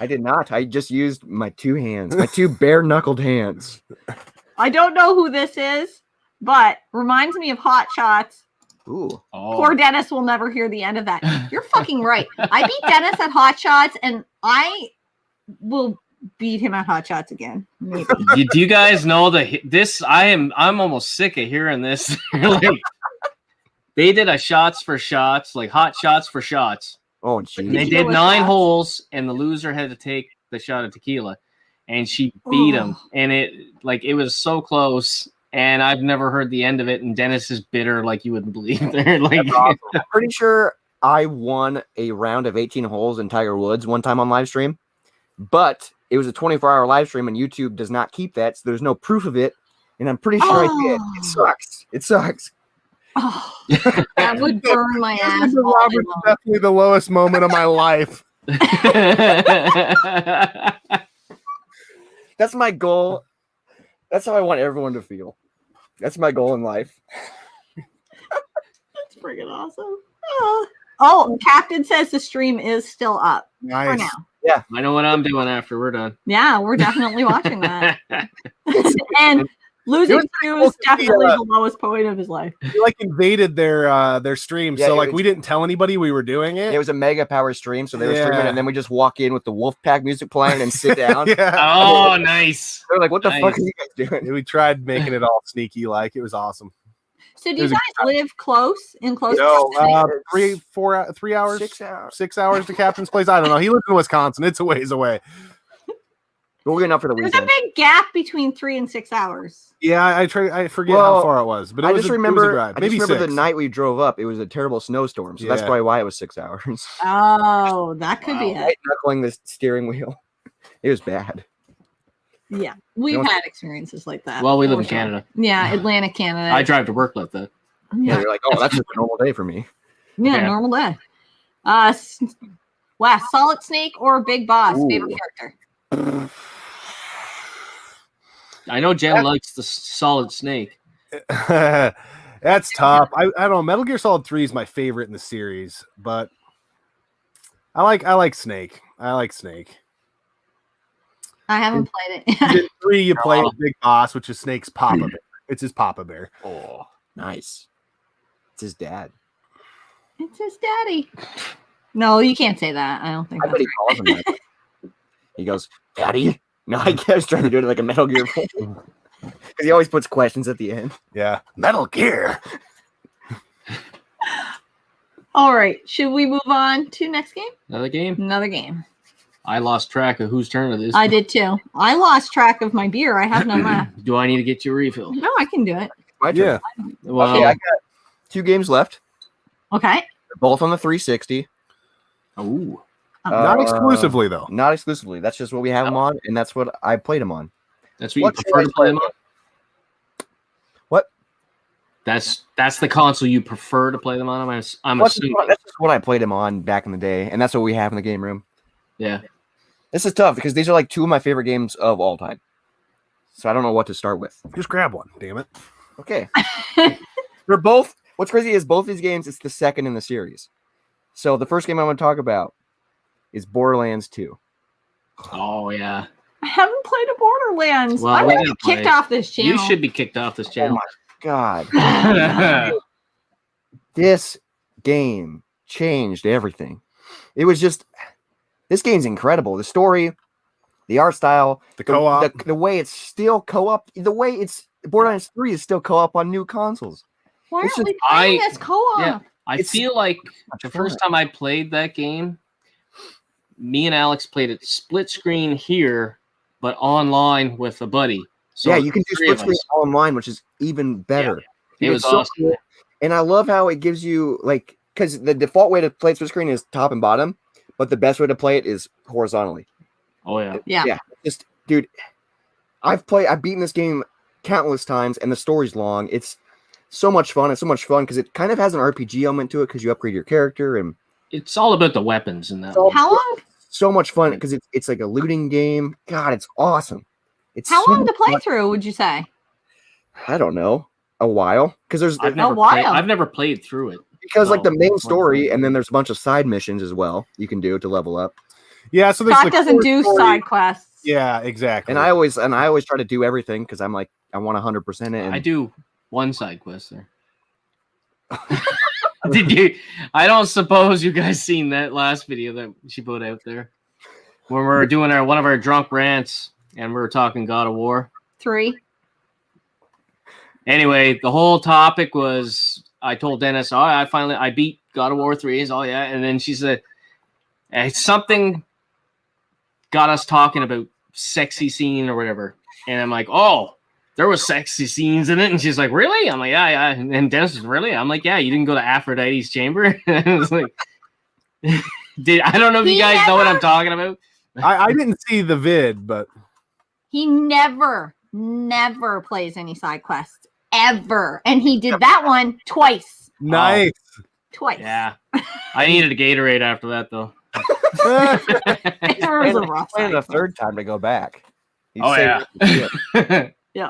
did not. I just used my two hands, my two bare knuckled hands. I don't know who this is, but reminds me of Hot Shots. Ooh. Oh. Poor Dennis will never hear the end of that. You're fucking right. I beat Dennis at Hot Shots, and I will beat him at Hot Shots again. Maybe. Do you guys know this? I'm almost sick of hearing this. Like, they did a shots for shots, like hot shots for shots. Oh, And jeez. they Tequila did 9 shots. holes, and the loser had to take the shot of tequila, and she beat him, and it was so close. And I've never heard the end of it. And Dennis is bitter, like you wouldn't believe. They're like, That's awesome. I'm pretty sure I won a round of 18 holes in Tiger Woods one time on live stream, but it was a 24-hour live stream, and YouTube does not keep that, so there's no proof of it. And I'm pretty sure I did. It sucks. It sucks. Oh, that would burn my ass. Wes and all Robert day is long. definitely the lowest moment of my life. That's my goal. That's how I want everyone to feel. That's my goal in life. That's freaking awesome. Oh, Captain says the stream is still up for Nice. now. I know what I'm doing after we're done. Yeah, we're definitely watching that. And losing was two cool is to see, definitely the lowest point of his life. We like invaded their stream, Yeah, so it like was- we didn't tell anybody we were doing it. It was a mega power stream, so they were streaming, Yeah. and then we just walk in with the Wolfpack music playing and sit down. Yeah. Oh, nice. They're like, "What the Nice. fuck are you guys doing?" We tried making it all sneaky like. It was awesome. So do It you was a guys live close in close No, proximity? 3 hours, 6 hours. 6 hours to Captain's place. I don't know. He lives in Wisconsin. It's a ways away. But we're getting up for the There's a weekend. big gap between 3 and 6 hours. Yeah, I forget Well, how far it was, but it I was just a, it was a remember, drive. I just Maybe remember 6. the night we drove up. It was a terrible snowstorm, so that's Yeah. probably why it was 6 hours. Oh, that could be it. White knuckling the steering wheel. It was bad. Yeah, we've know- had experiences like that. Well, we live for in sure. Canada. Yeah, Atlantic, Canada. I drive to work like that. Yeah, Yeah, you're like, "Oh, that's just a normal day for me." yeah, Yeah. normal day. Wes, Solid Snake or Big Boss? Ooh. Favorite character? I know Jen likes the Solid Snake. That's tough. I don't know. Metal Gear Solid 3 is my favorite in the series, but I like Snake. I like Snake. I haven't played it. In 3, you play Big Boss, which is Snake's Papa Bear. It's his Papa Bear. Oh, nice. It's his dad. It's his daddy. No, you can't say that. I don't think I that's bet he calls him that. He goes, "Daddy." No, I was trying to do it like a Metal Gear because he always puts questions at the end. Yeah. Metal Gear. All right. Should we move on to next game? Another game? Another game. I lost track of whose turn it is. I did too. I lost track of my beer. I have none left. Do I need to get you a refill? No, I can do it. My turn. Yeah. Well, Okay, I got 2 games left. Okay. They're both on the 360. ooh. Not exclusively, though. Not exclusively. That's just what we have them on, and that's what I played them on. That's what What you prefer should to I play play? them on? What? That's the console you prefer to play them on? I'm That's assuming. just what I played them on back in the day, and that's what we have in the game room. Yeah. This is tough because these are like 2 of my favorite games of all time. So I don't know what to start with. Just grab one, damn it. Okay. They're both. What's crazy is both these games, it's the second in the series. So the first game I want to talk about is Borderlands 2. Oh, yeah. I haven't played a Borderlands. Well, I'm we gonna gotta get kicked play. off this channel. You should be kicked off this channel. God. Oh This game changed everything. It was just, this game's incredible. The story, the art style, The co-op. the way it's still co-op, the way it's Borderlands 3 is still co-op on new consoles. Why It's aren't we just- playing this co-op? Yeah. I It's feel like much the fun. first time I played that game, me and Alex played it split screen here, but online with a buddy. So Yeah, you can do three split of screen us. online, which is even better. It was It's so awesome. cool. And I love how it gives you like, because the default way to play split screen is top and bottom, but the best way to play it is horizontally. Oh yeah. Yeah. Just, dude, I've beaten this game countless times, and the story's long. It's so much fun. It's so much fun because it kind of has an RPG element to it because you upgrade your character, and It's all about the weapons in that. So- How long? so much fun because it's like a looting game. God, it's awesome. It's How so long to play much- through? Would you say? I don't know, a while because there's I've never while. I've never played through it. because like the main one story, time. and then there's a bunch of side missions as well you can do to level up. Yeah, so there's Scott the doesn't core do story. side quests. Yeah, exactly. And I always try to do everything because I'm like I want 100% it. And I do one side quest there. Did you? I don't suppose you guys seen that last video that she put out there when we were doing one of our drunk rants and we were talking God of War. 3. Anyway, the whole topic was I told Dennis, "Oh, I beat God of War 3." He's, "Oh yeah," and then she said, something got us talking about sexy scene or whatever, and I'm like, "Oh, there was sexy scenes in it," and she's like, "Really?" I'm like, "Yeah, yeah," and Dennis is, "Really?" I'm like, "Yeah, you didn't go to Aphrodite's chamber." I was like, I don't know if you He guys know what I'm never- talking about. I didn't see the vid, but He never plays any side quests ever. And he did that one twice. Nice. Twice. Yeah. I needed a Gatorade after that, though. It was a rough Planned a cycle. third time to go back. He'd Oh, say- yeah.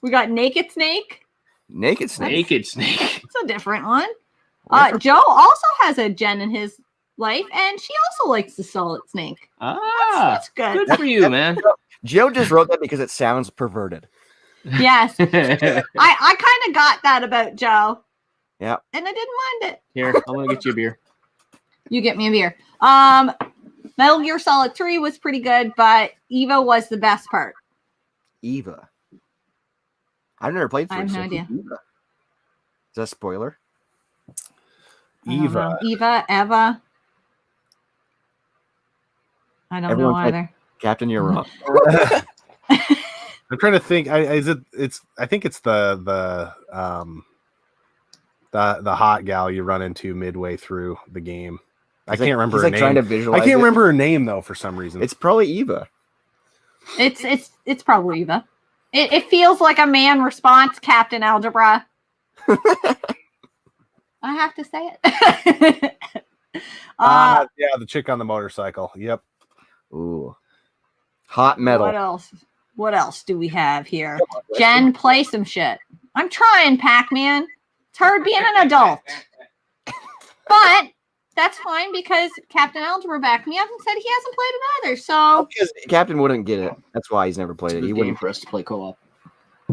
We got Naked Snake. Naked Snake. Naked Snake. It's a different one. Joe also has a Jen in his life, and she also likes the Solid Snake. Ah, That's good. good for you, man. Joe just wrote that because it sounds perverted. Yes. I kind of got that about Joe. Yeah. And I didn't mind it. Here, I'm gonna get you a beer. You get me a beer. Metal Gear Solid 3 was pretty good, but Eva was the best part. Eva. I've never played 3. I have no so idea. Eva. Is that a spoiler? I don't Eva. know. Eva, Eva. I don't Everyone know said- either. Captain, you're wrong. I'm trying to think. I think it's the hot gal you run into midway through the game. I He's can't like- remember he's her like name. trying to visualize I can't it. remember her name though for some reason. It's probably Eva. It's probably Eva. It feels like a man response, Captain Algebra. I have to say it. yeah, the chick on the motorcycle. Yep. Ooh. Hot metal. What else? What else do we have here? Jen, play some shit. I'm trying, Pac-Man. It's hard being an adult. But that's fine because Captain Algebra backed me up and said he hasn't played it either. So Because Captain wouldn't get it. That's why he's never played it. He wouldn't. for us to play co-op.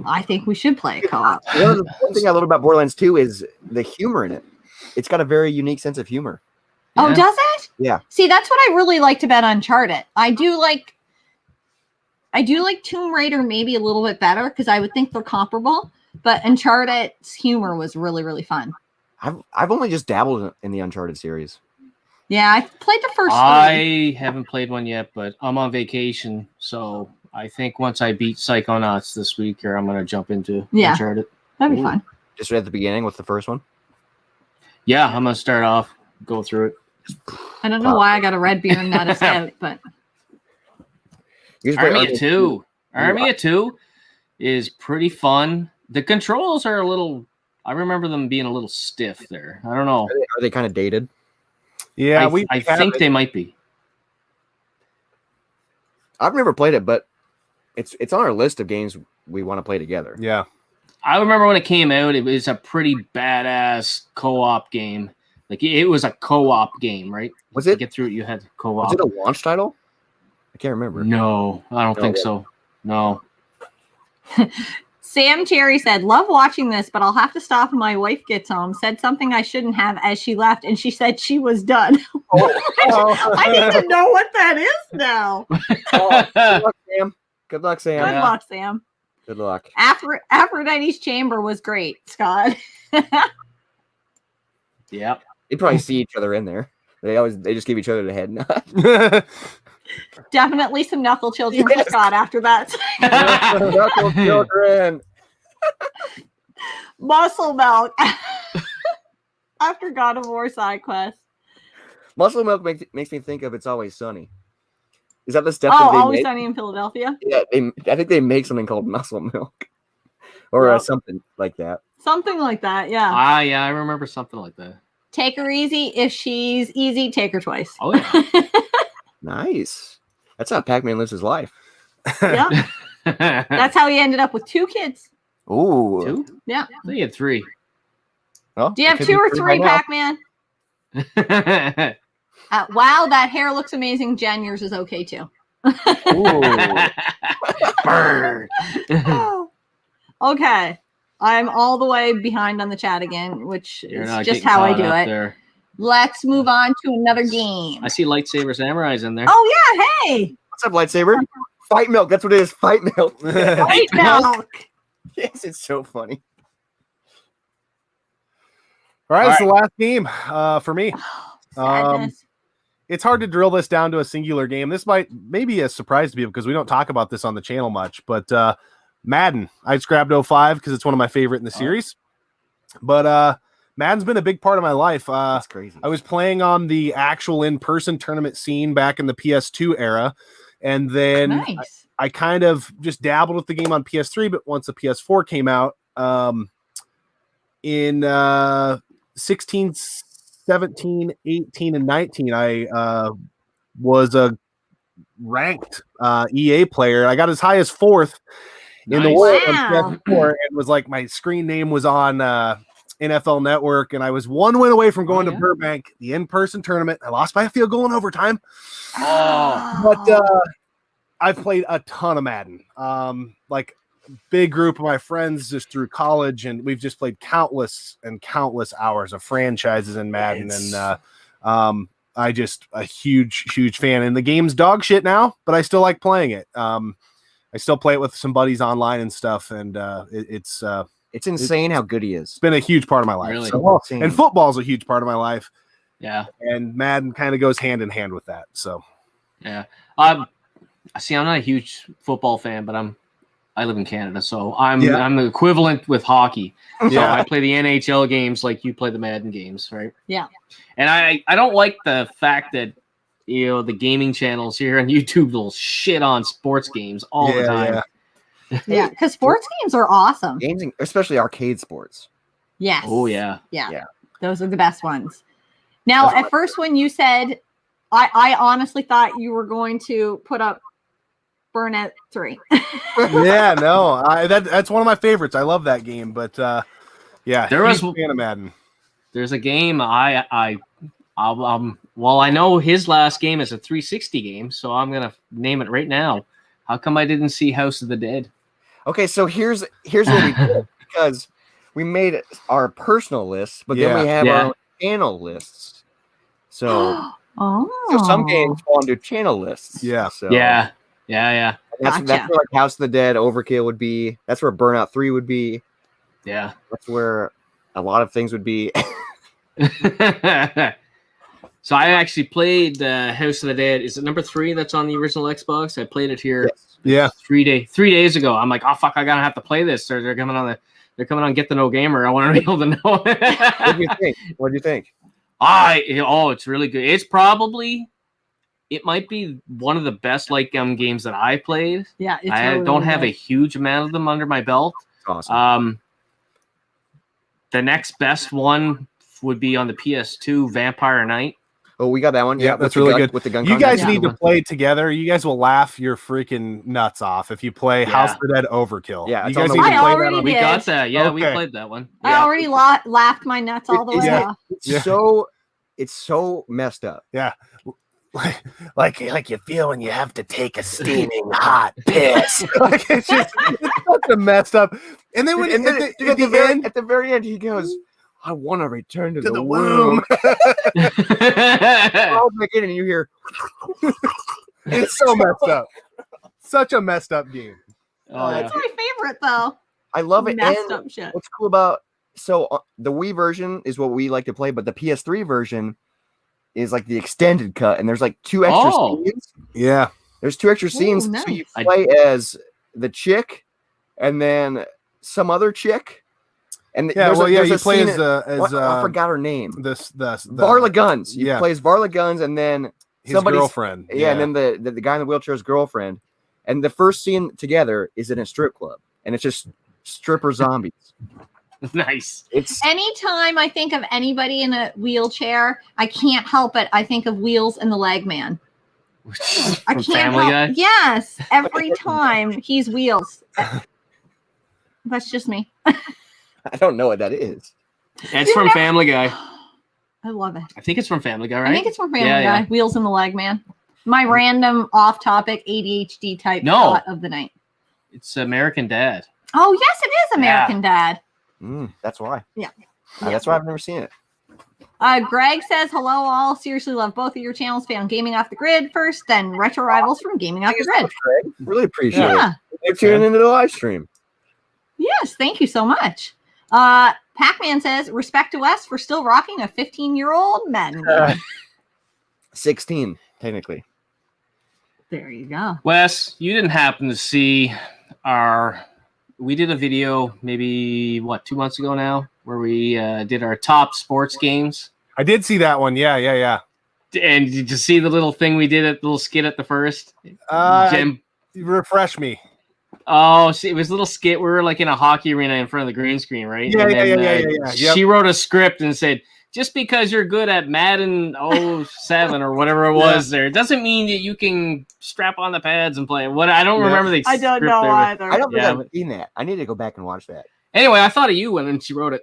I think we should play co-op. One thing I love about Borderlands 2 is the humor in it. It's got a very unique sense of humor. Oh, Yeah. does it? Yeah. See, that's what I really liked about Uncharted. I do like Tomb Raider maybe a little bit better because I would think they're comparable. But Uncharted's humor was really, really fun. I've only just dabbled in the Uncharted series. Yeah, I played the first three. I haven't played one yet, but I'm on vacation, so I think once I beat Psychonauts this week, or I'm gonna jump into Yeah. Uncharted. That'd be Ooh. fun. Just right at the beginning with the first one. Yeah, I'm gonna start off, go through it. I don't know why I got a red beer and not a stout, but You just play Army of Two. Army of Two is pretty fun. The controls are a little. I remember them being a little stiff there. I don't know. Are they kind of dated? Yeah, I think they might be. I've never played it, but it's on our list of games we want to play together. Yeah. I remember when it came out, it was a pretty badass co-op game. Like it was a co-op game, right? Was To it? get through it, you had co-op. Was it a launch title? I can't remember. No, I don't No, think yeah. so. No. Sam Cherry said, "Love watching this, but I'll have to stop when my wife gets home." Said something I shouldn't have as she left, and she said she was done. I need to know what that is now. Good luck, Sam. Good luck, Sam. Good luck, Sam. Good luck. Aphrodite's chamber was great, Scott. Yep. They probably see each other in there. They just give each other the head nod. Definitely some knuckle children for Scott after that. Knuckle children. Muscle milk. After God of War side quest. Muscle milk makes me think of It's Always Sunny. Is that the stuff Oh, that they Always make? Sunny in Philadelphia. Yeah, I think they make something called muscle milk, or Yep. something like that. Something like that, yeah. Yeah, I remember something like that. Take her easy. If she's easy, take her twice. Oh yeah. Nice. That's how Pac-Man lives his life. Yeah. That's how he ended up with 2 kids. Ooh. Two? Yeah. I think you had 3. Well, Do you have it could 2 be or 3 3, by now. Pac-Man? Wow, that hair looks amazing. Jen, yours is okay too. Ooh. Burn. Okay. I'm all the way behind on the chat again, which You're is not just getting how I caught do up it. there. Let's move on to another game. I see lightsaber samurais in there. Oh, yeah. Hey. What's up, lightsaber? Fight milk. That's what it is. Fight milk. White milk. Yes, it's so funny. All right, it's the last game for me. Sadness. It's hard to drill this down to a singular game. This might maybe a surprise to people because we don't talk about this on the channel much. But Madden, I just grabbed 05 because it's one of my favorite in the series. But Madden's been a big part of my life. That's crazy. I was playing on the actual in-person tournament scene back in the PS2 era, And then Nice. I kind of just dabbled with the game on PS3, but once the PS4 came out, in 16, 17, 18, and 19, I was a ranked EA player. I got as high as 4th in the Nice. world on Wow. PS4, and was like my screen name was on NFL Network, and I was one win away from going Oh, to yeah. Burbank, the in-person tournament. I lost by a field goal in overtime, Oh. but I've played a ton of Madden. Like big group of my friends just through college, and we've just played countless and countless hours of franchises in Madden. And I just a huge fan. And the game's dog shit now, but I still like playing it. I still play it with some buddies online and stuff, and it's insane how good he is. been a huge part of my life. Really? So, Insane. and football's a huge part of my life, Yeah. and Madden kind of goes hand in hand with that. So Yeah. See, I'm not a huge football fan, but I live in Canada, so I'm the equivalent with hockey. So Yeah. I play the NHL games like you play the Madden games, right? Yeah. And I don't like the fact that the gaming channels here on YouTube will shit on sports games all the time. Yeah, because sports games are awesome. Games, especially arcade sports. Yes. Oh yeah. Those are the best ones. Now, at first, when you said, I honestly thought you were going to put up Burnout 3. Yeah, no, that's one of my favorites. I love that game, but yeah, There was- huge fan of Madden. There's a game well, I know his last game is a 360 game, so I'm gonna name it right now. How come I didn't see House of the Dead? Okay, so here's what we did, because we made our personal lists, but then we have our own channel lists. So, so some games fall into channel lists. Yeah. So Yeah. That's Gotcha. where like House of the Dead, Overkill would be. That's where Burnout 3 would be. Yeah. That's where a lot of things would be. So I actually played House of the Dead. Is it number 3 that's on the original Xbox? I played it here. Yeah. 3 days ago. I'm like, oh fuck, I gotta have to play this. They're coming on Get the No Gamer. I want to be able to know. What do you think? What do you think? It's really good. It might be one of the best games that I played. Yeah, it's I really, don't really have a good. huge amount of them under my belt. Awesome. The next best one would be on the PS2, Vampire Knight. Oh, we got that one. Yeah, that's really good. With the gun. You guys contest. need to play together. You guys will laugh your freaking nuts off if you play House of the Dead Overkill. Yeah, you it's on guys the need to I play that already on We did. got that. Yeah, we Okay. played that one. I Yeah. already laughed my nuts all the way Yeah. off. It's so messed up. Yeah. Like you feel when you have to take a steaming hot piss. Like it's such a messed up. And then when And then at the end at the very end, he goes, "I want to return to to the the womb." womb. I'll make it, and you hear, It's so messed up. Such a messed up game. Oh, yeah. That's my favorite, though. I love it. Messed And up shit. what's cool about the Wii version is what we like to play, but the PS3 version is like the extended cut, and there's like 2 extra scenes. Yeah. There's 2 extra scenes, nice. so you play as the chick, and then some other chick, and Yeah, there's you a play scene as I forgot her name. the Varla Guns. You yeah. play as Varla Guns, and then his somebody's girlfriend. Yeah, and then the guy in the wheelchair's girlfriend, and the first scene together is in a strip club, and it's just stripper zombies. Nice. It's Anytime I think of anybody in a wheelchair, I can't help it. I think of Wheels and the Leg Man. I From can't Family help. Guy. Yes, every time he's Wheels. That's just me. I don't know what that is. It's from Family Guy. I love it. I think it's from Family Guy, right? I think it's from Family Yeah, Guy. yeah. Wheels and the Leg Man. My random off-topic ADHD type No. thought of the night. It's American Dad. Oh yes, it is American Dad. That's why. Yeah. That's why I've never seen it. Greg says, hello all. Seriously love both of your channels. Found Gaming Off the Grid first, then Retro Rivals from Gaming Off the Grid. Greg. Really appreciate Yeah. it. They're tuning into the live stream. Yes, thank you so much. Pac-Man says, respect to Wes for still rocking a 15-year-old Madden game. 16, technically. There you go. Wes, you didn't happen to see we did a video maybe 2 months ago now where we did our top sports games. I did see that one. Yeah. And did you see the little thing we did at the little skit at the first? Jim. Refresh me. Oh, see, it was a little skit. We were like in a hockey arena in front of the green screen, right? Yeah, and yeah, then, yeah. Yep. She wrote a script and said, just because you're good at Madden 07 or whatever it was there, doesn't mean that you can strap on the pads and play. What I don't remember the I don't script know there, either. I don't think I've seen that. I need to go back and watch that. Anyway, I thought of you when she wrote it.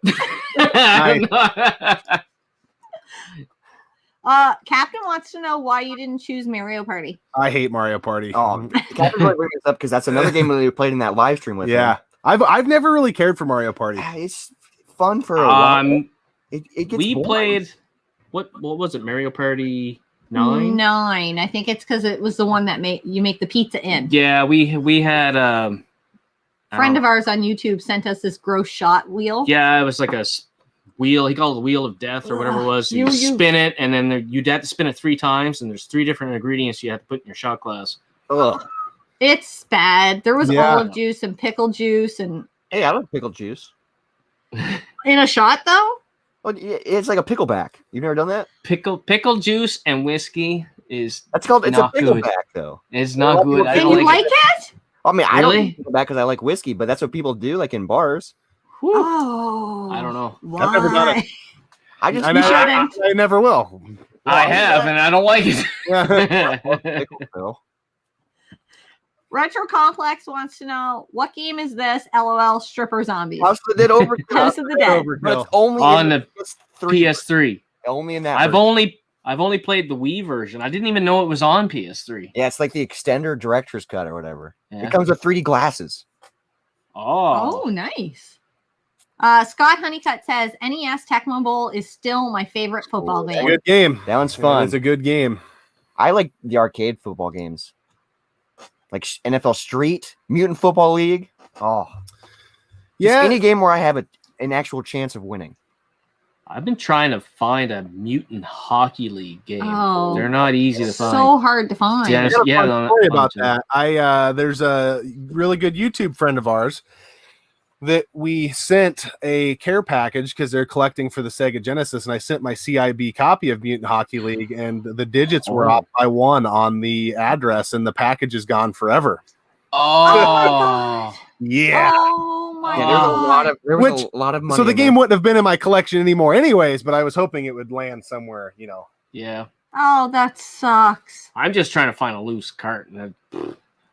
Captain wants to know why you didn't choose Mario Party. I hate Mario Party. Captain's really bringing this up because that's another game that we played in that live stream with. Yeah, I've never really cared for Mario Party. It's fun for a while. It gets we boring. played what was it? Mario Party 9? 9. I think it's because it was the one that you make the pizza in. Yeah, we had a friend of ours on YouTube sent us this gross shot wheel. Yeah, it was like a wheel. He called it the wheel of death or whatever it was. You spin it, and then you'd have to spin it 3 times, and there's 3 different ingredients you have to put in your shot glass. Ugh. It's bad. There was olive juice and pickle juice and. Hey, I like pickle juice. In a shot though. Well, it's like a pickleback. You've never done that? Pickle juice and whiskey is it's a pickleback good. Though. It's not good. And you like it? I mean, I really? don't like pickleback because I like whiskey, but that's what people do, like in bars. Whew. Oh, I don't know. Why? I've never done it. I never will. I have, and I don't like it. Retro Complex wants to know what game is this? LOL stripper zombies. House of the Dead Overkill. House of the Dead. But it's only on the PS3. Only in that. I've only played the Wii version. I didn't even know it was on PS3. Yeah, it's like the extender director's cut or whatever. Yeah. It comes with 3D glasses. Oh, nice. Scott Honeycutt says NES Tecmo Bowl is still my favorite football game. Good game. That one's fun. It's a good game. I like the arcade football games, like NFL Street, Mutant Football League. Oh, yeah. Just any game where I have an actual chance of winning. I've been trying to find a Mutant Hockey League game. Oh, they're not easy to find. So hard to find. Yeah, Sorry about that. There's a really good YouTube friend of ours that we sent a care package because they're collecting for the Sega Genesis, and I sent my CIB copy of Mutant Hockey League, and the digits were off by 1 on the address, and the package is gone forever. Oh, yeah. Oh my God. There was a lot of money. So the game wouldn't have been in my collection anymore, anyways. But I was hoping it would land somewhere, Yeah. Oh, that sucks. I'm just trying to find a loose cart.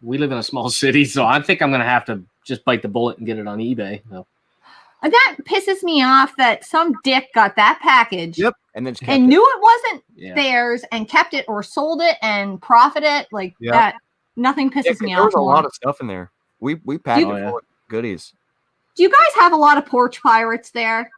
We live in a small city, so I think I'm gonna have to just bite the bullet and get it on eBay. So. That pisses me off that some dick got that package. Yep. And knew it wasn't theirs and kept it or sold it and profited that. Nothing pisses me off. There was a lot of stuff in there. We packed it full of goodies. Do you guys have a lot of porch pirates there?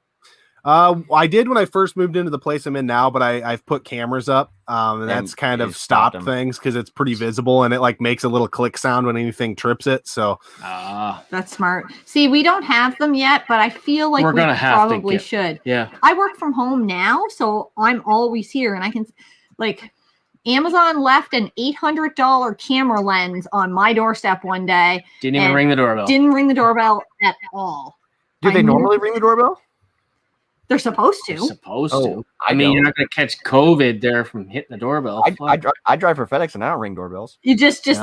I did when I first moved into the place I'm in now, but I've put cameras up, and that's kind of stopped things because it's pretty visible and it makes a little click sound when anything trips it. So that's smart. See, we don't have them yet, but I feel like we probably should. Yeah. I work from home now, so I'm always here, and I can Amazon left an $800 camera lens on my doorstep one day. Didn't even ring the doorbell. Didn't ring the doorbell at all. Do they normally ring the doorbell? They're supposed to. They're supposed to. I mean, you're not going to catch COVID there from hitting the doorbell. I drive for FedEx and I don't ring doorbells. You just on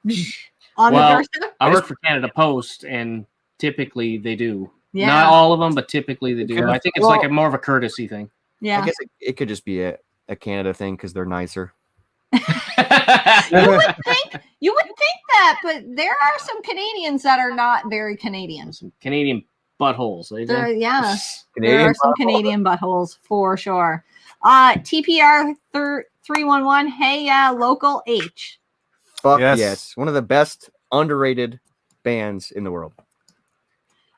the doorstep? I work for Canada Post, and typically they do. Yeah. Not all of them, but typically they do. I think it's more of a courtesy thing. Yeah. I guess it could just be a Canada thing because they're nicer. You would think that, but there are some Canadians that are not very Canadian. Some Canadian buttholes. There are some Canadian buttholes for sure. TPR 311. Hey, local H. Fuck yes. One of the best underrated bands in the world.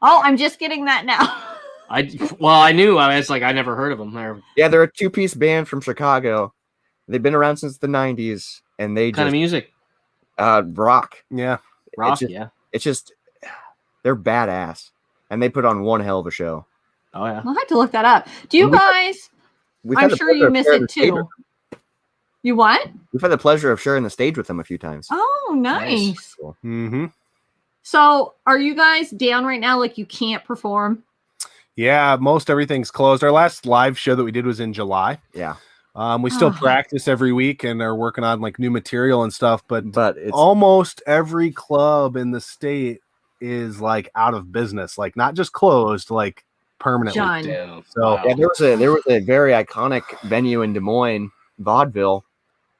Oh, I'm just getting that now. I knew. I was I never heard of them. They're a 2-piece band from Chicago. They've been around since the 90s, and they kind of music. Rock. Yeah. Rock, It's just, they're badass, and they put on one hell of a show. Oh, yeah. I'll have to look that up. Do you guys, I'm sure you miss it too. You what? We've had the pleasure of sharing the stage with them a few times. Oh, nice. Cool. Mm-hmm. So, are you guys down right now? You can't perform? Yeah, most everything's closed. Our last live show that we did was in July. Yeah. We still practice every week and are working on like new material and stuff, but it's almost every club in the state is like out of business, like not just closed, like permanently. Done. Damn. So Wow. yeah, there was a very iconic venue in Des Moines, Vaudeville,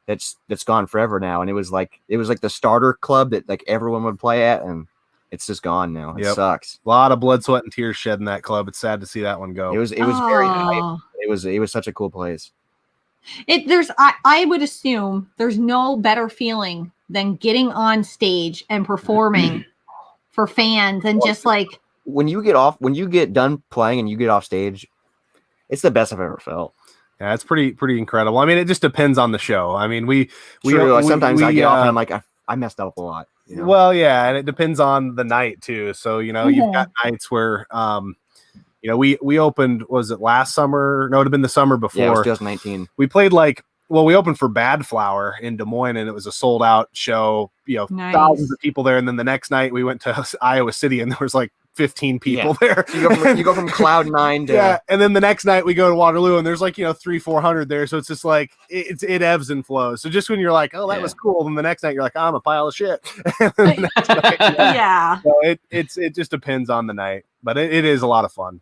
that's gone forever now, and it was like the starter club that like everyone would play at, and it's just gone now. It sucks. A lot of blood, sweat, and tears shed in that club. It's sad to see that one go. It was very hype. It was such a cool place. I would assume there's no better feeling than getting on stage and performing for fans and just like when you get done playing and you get off stage, it's the best I've ever felt. Yeah, it's pretty incredible. I mean, it just depends on the show. I mean, sometimes I get off and I'm like, I messed up a lot. You know? Well, yeah, and it depends on the night too. So, you know, you've got nights where you know, we opened, was it last summer? No, it would have been the summer before. Yeah, it was 2019. We played we opened for Bad Flower in Des Moines, and it was a sold out show, you know, thousands of people there. And then the next night we went to Iowa City and there was like 15 people there. So you go from cloud nine to yeah. And then the next night we go to Waterloo and there's like, you know, 300-400 there. So it's just like, it ebbs and flows. So just when you're like, oh, that was cool. Then the next night you're like, I'm a pile of shit. yeah. So it just depends on the night, but it is a lot of fun.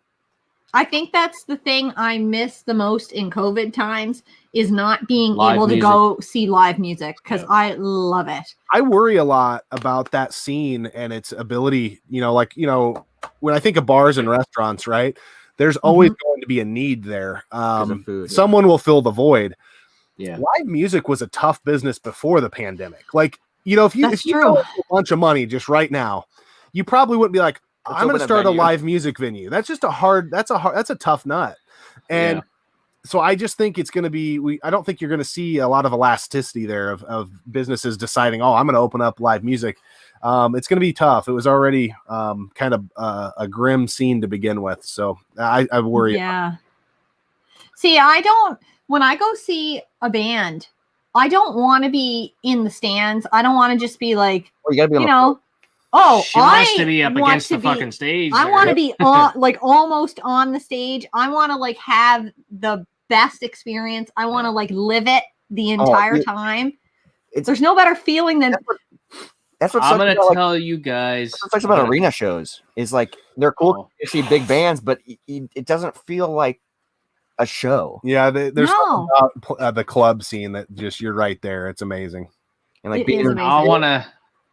I think that's the thing I miss the most in COVID times is not being Live able to music. go see live music because I love it. I worry a lot about that scene and its ability, you know, like, you know, when I think of bars and restaurants, right, there's always going to be a need there. Food, someone will fill the void. Yeah. Live music was a tough business before the pandemic. Like, you know, if you go a bunch of money just right now, you probably wouldn't be like, I'm going to start a live music venue. That's just that's a tough nut. And so I just think it's going to be, I don't think you're going to see a lot of elasticity there of businesses deciding, oh, I'm going to open up live music. It's going to be tough. It was already kind of a grim scene to begin with. So I worry. Yeah. See, when I go see a band, I don't want to be in the stands. I don't want to just be like, you gotta be you know, she wants to be up against the fucking stage. I want to be on, like almost on the stage. I want to like have the best experience. I want to like live it the entire time. There's no better feeling than. That's what I'm gonna tell you guys. That's what's about arena shows. Is like they're cool to see big bands, but it doesn't feel like a show. Yeah, there's something about the club scene that just you're right there. It's amazing. And like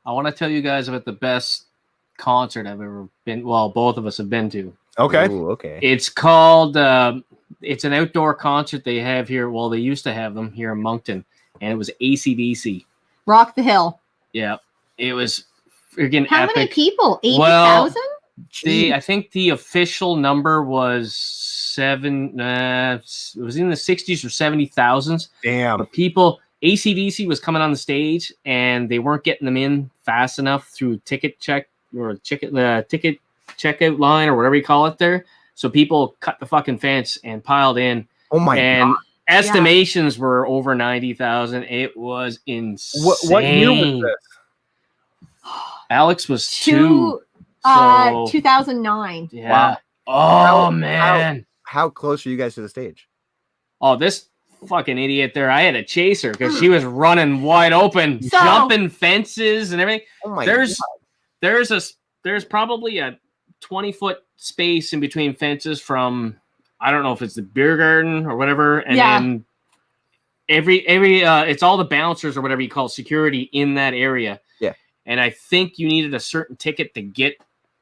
I want to tell you guys about the best concert I've ever been. Well, both of us have been to. Okay. Ooh, okay. It's called. It's an outdoor concert they have here. Well, they used to have them here in Moncton, and it was AC/DC. Rock the Hill. Yeah, it was freaking How epic. many people? 80,000? Well, I think the official number was 7. It was in the 60s or 70,000s. Damn. But people. AC/DC was coming on the stage and they weren't getting them in fast enough through ticket check or ticket checkout line or whatever you call it there. So people cut the fucking fence and piled in. Oh my god! Estimations were over 90,000. It was insane. What year was this? Alex was 2009. Yeah. Wow. Oh man. How close are you guys to the stage? Oh, this fucking idiot there. I had to chase her because she was running wide open, jumping fences and everything. Oh my God. There's probably a 20-foot space in between fences from, I don't know if it's the beer garden or whatever, and then every it's all the bouncers or whatever you call security in that area. Yeah. And I think you needed a certain ticket to get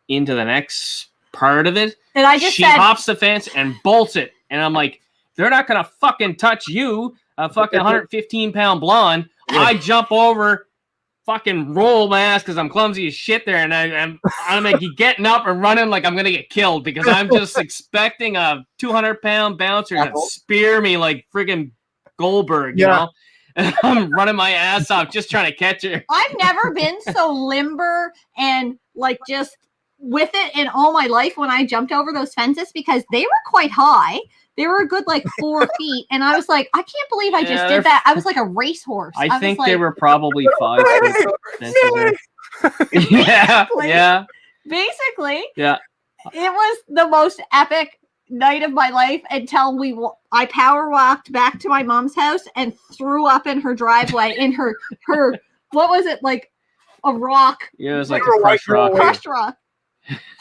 into the next part of it. And she hops the fence and bolts it, and I'm like, they're not going to fucking touch you, a fucking 115-pound blonde. I jump over, fucking roll my ass because I'm clumsy as shit there, and I'm like getting up and running like I'm going to get killed because I'm just expecting a 200-pound bouncer to spear me like friggin' Goldberg, you know? And I'm running my ass off just trying to catch her. I've never been so limber and like just with it in all my life when I jumped over those fences because they were quite high. They were a good like 4 feet, and I was like, I can't believe I just did that. I was like a racehorse. I think they were probably 5 feet. Yeah. Basically, it was the most epic night of my life until I power walked back to my mom's house and threw up in her driveway in her what was it, like a rock? Yeah, it was like You're a a white crushed girl. rock. Crushed rock.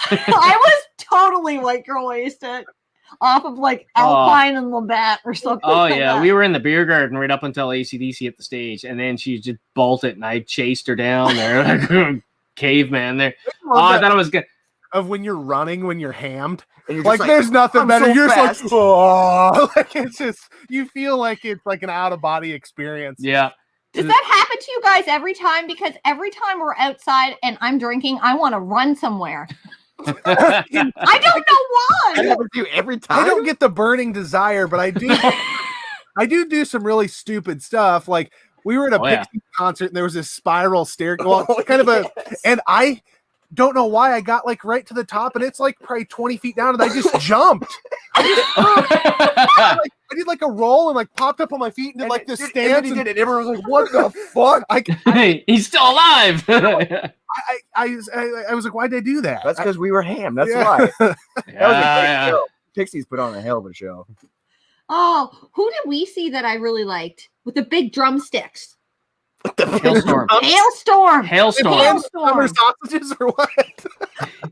I was totally white girl wasted off of like Alpine and Labatt or something. Oh like yeah, that. we were in the beer garden right up until AC/DC hit the stage, and then she just bolted, and I chased her down there like caveman there. Oh, I thought it was good. Of when you're running, when you're hammed. And you're Like, just there's nothing I'm better. so You're fast. just like, oh, like it's just, you feel like it's like an out of body experience. Yeah. Does that happen to you guys every time? Because every time we're outside and I'm drinking, I want to run somewhere. I don't know That why. happens to you every time. I don't get the burning desire, but I do. I do some really stupid stuff. Like we were at a Oh, yeah. Pixies concert and there was this spiral staircase. Well, Oh, kind of a, yes. and I don't know why I got like right to the top and it's like probably 20 feet down and I just jumped. I did like a roll and like popped up on my feet and did like this And stance. then he did it. Everyone was like, "What the fuck?" He's still alive. I was like, why'd they do that? That's because we were ham. That's Yeah. why. That was a great Yeah. show. Pixies put on a hell of a show. Oh, who did we see that I really liked with the big drumsticks? Hailstorm. Hailstorm. Hailstorm. Summer sausages or what?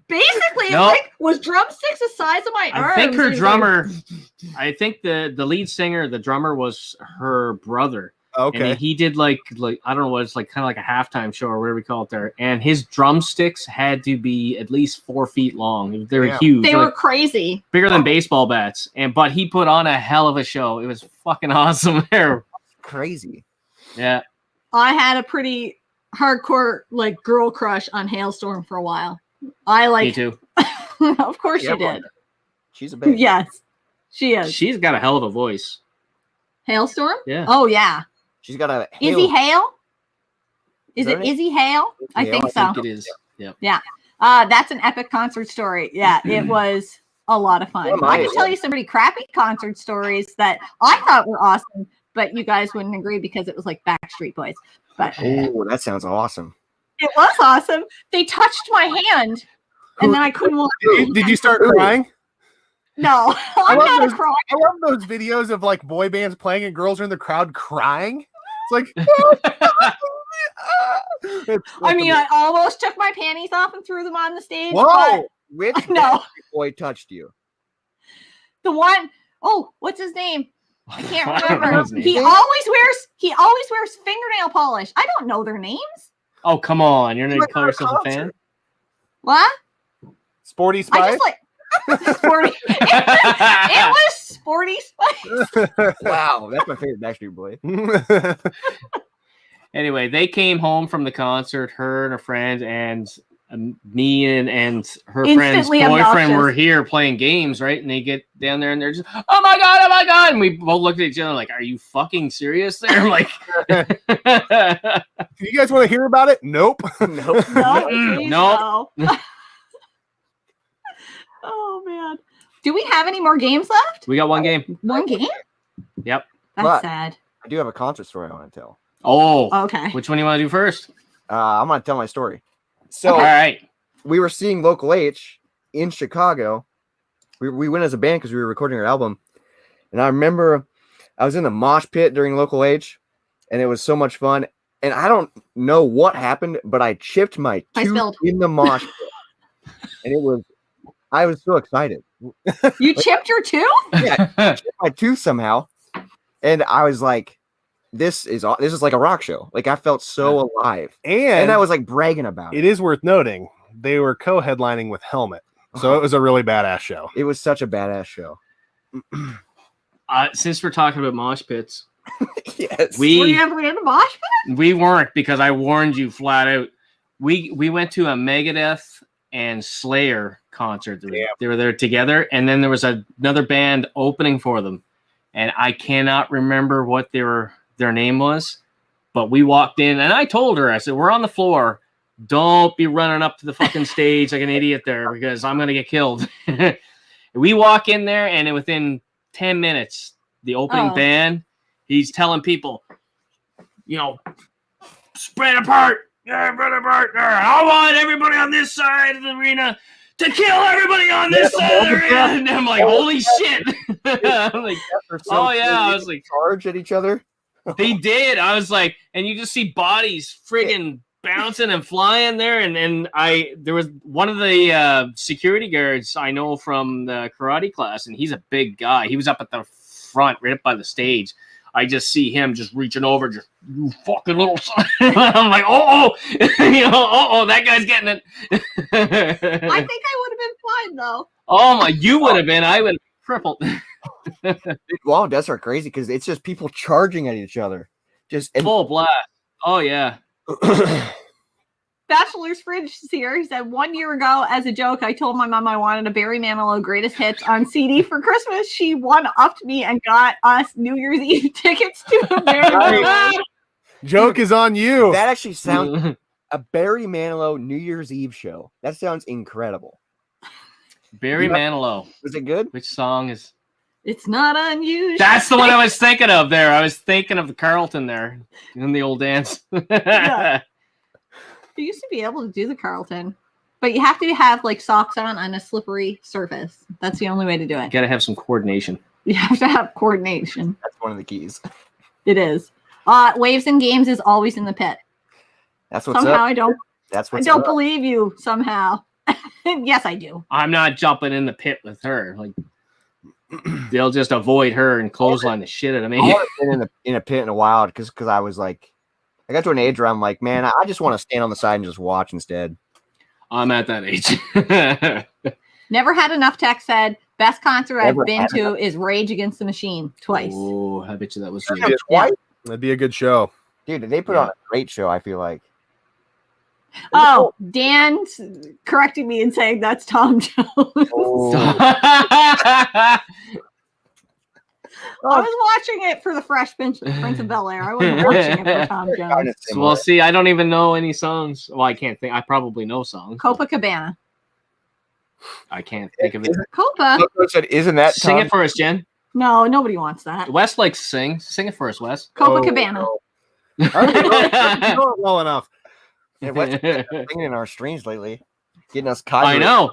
Basically, it No. like was drumsticks the size of my arms. I think It her was drummer. I think the lead singer, the drummer, was her brother. And Okay. he did like I don't know what it's like, kind of like a halftime show or whatever we call it there. And his drumsticks had to be at least 4 feet long. They were Yeah. huge. They They're were like crazy. bigger than baseball bats. But he put on a hell of a show. It was fucking awesome there. Crazy. Yeah. I had a pretty hardcore like girl crush on Hailstorm for a while. I Me like, too. of course Yeah, you did. She's a baby. Yes, she is. She's got a hell of a voice. Hailstorm? Yeah. Oh yeah. She's got a. Izzy Hale? Is Is it that it? Izzy Hale? I Hale, think I so. think it is. Yeah. That's an epic concert story. Yeah, it was a lot of fun. Well, I mine can tell you some pretty crappy concert stories that I thought were awesome, but you guys wouldn't agree because it was like Backstreet Boys. But Oh, that sounds awesome. it was awesome. They touched my hand, and then I couldn't walk. Did you start crying? No, I'm love not a those- cry. I love those videos of like boy bands playing and girls are in the crowd crying. It's like, I mean, I almost took my panties off and threw them on the stage. whoa. Which But no, Backstreet boy touched you? the one oh, what's his name? I can't I don't know remember. his name. He always wears fingernail polish. I don't know their names. Oh, come on. You're going to Like call our yourself a fan? concert. What? Sporty I Spice. just like sporty. It was Sporty Spice. Wow, that's my favorite Backstreet boy. Anyway, they came home from the concert, her and her friends, and me and her friend's Instantly boyfriend obnoxious. were here playing games, right? And they get down there and they're just, oh my God. And we both looked at each other like, are you fucking serious there? I'm like, Do you guys want to hear about it? Nope. Nope. No, Mm, please nope. no. Oh man. Do we have any more games left? we got one game. One game? Yep. That's But- sad. I do have a concert story I want to tell. Oh, Okay. which one do you want to do first? I'm going to tell my story. So All right. we were seeing Local H in Chicago. We went as a band because we were recording our album. And I remember I was in the mosh pit during Local H, and it was so much fun. And I don't know what happened, but I chipped my I tooth spilled. in the mosh pit. And I was so excited. You chipped your tooth? Chipped my tooth somehow. And I was like, this is like a rock show. Like I felt so alive. And I was like bragging about it is worth noting they were co-headlining with Helmet, so it was a really badass show. It was such a badass show. Since we're talking about mosh pits, Yes. Were you ever in a mosh pit? we weren't, because I warned you flat out. We went to a Megadeth and Slayer concert. They were there together, and then there was another band opening for them, and I cannot remember what their name was, but we walked in, and I told her, I said, we're on the floor. Don't be running up to the fucking stage like an idiot there, because I'm going to get killed. We walk in there, and within 10 minutes, the opening band, he's telling people, spread apart. Yeah, spread apart. I want everybody on this side of the arena to kill everybody on this side of the ring. And I'm like, holy shit. I'm like, oh yeah. I was like, charge at each other. they did. I was like, and you just see bodies friggin' bouncing and flying there. And there was one of the security guards I know from the karate class, and he's a big guy. He was up at the front, right up by the stage. I just see him just reaching over, just you fucking little son. I'm like, that guy's getting it. I think I would have been fine though. Oh my, you would have been. I would have crippled. Wow, that's are crazy because it's just people charging at each other. Just Full blast. Oh yeah. Bachelor's Fridge here. He said 1 year ago, as a joke, I told my mom I wanted a Barry Manilow Greatest Hits on CD for Christmas. She one-upped me and got us New Year's Eve tickets to a Barry Manilow. Joke is on you. that actually sounds a Barry Manilow New Year's Eve show. That sounds incredible. Barry Manilow. Was it good? Which song is? It's not unusual. That's the one I was thinking of there. I was thinking of the Carlton there in the old dance. Yeah. You used to be able to do the Carlton, but you have to have like socks on a slippery surface. That's the only way to do it. Got to have some coordination. You have to have coordination. That's one of the keys. It is. Waves and Games is always in the pit. That's what's Somehow up. I I don't believe you somehow. Yes, I do. I'm not jumping in the pit with her. Like they'll just avoid her and clothesline the shit out of I me. haven't been in a pit in a while because I was like, I got to an age where I'm like, man, I just want to stand on the side and just watch instead. I'm at that age. Never Had Enough Tech said, best concert Never I've been had to is Rage Against the Machine twice. Oh, I bet you that was Yeah. you. Twice? That'd be a good show. Dude, they put on a great show, I feel like. Oh, Dan's correcting me and saying that's Tom Jones. Oh. I was watching it for the Fresh Prince of Bel-Air. I wasn't watching it for Tom Jones. Well, see, I don't even know any songs. Well, I can't think. I probably know songs. Copacabana. I can't think of it. Copa? Said, isn't that Sing Tom? it for us, Jen. No, nobody wants that. Wes likes to sing. Sing it for us, Wes. Copacabana. I know it well enough. Yeah, what's singing in our streams lately? Getting us caught. I know.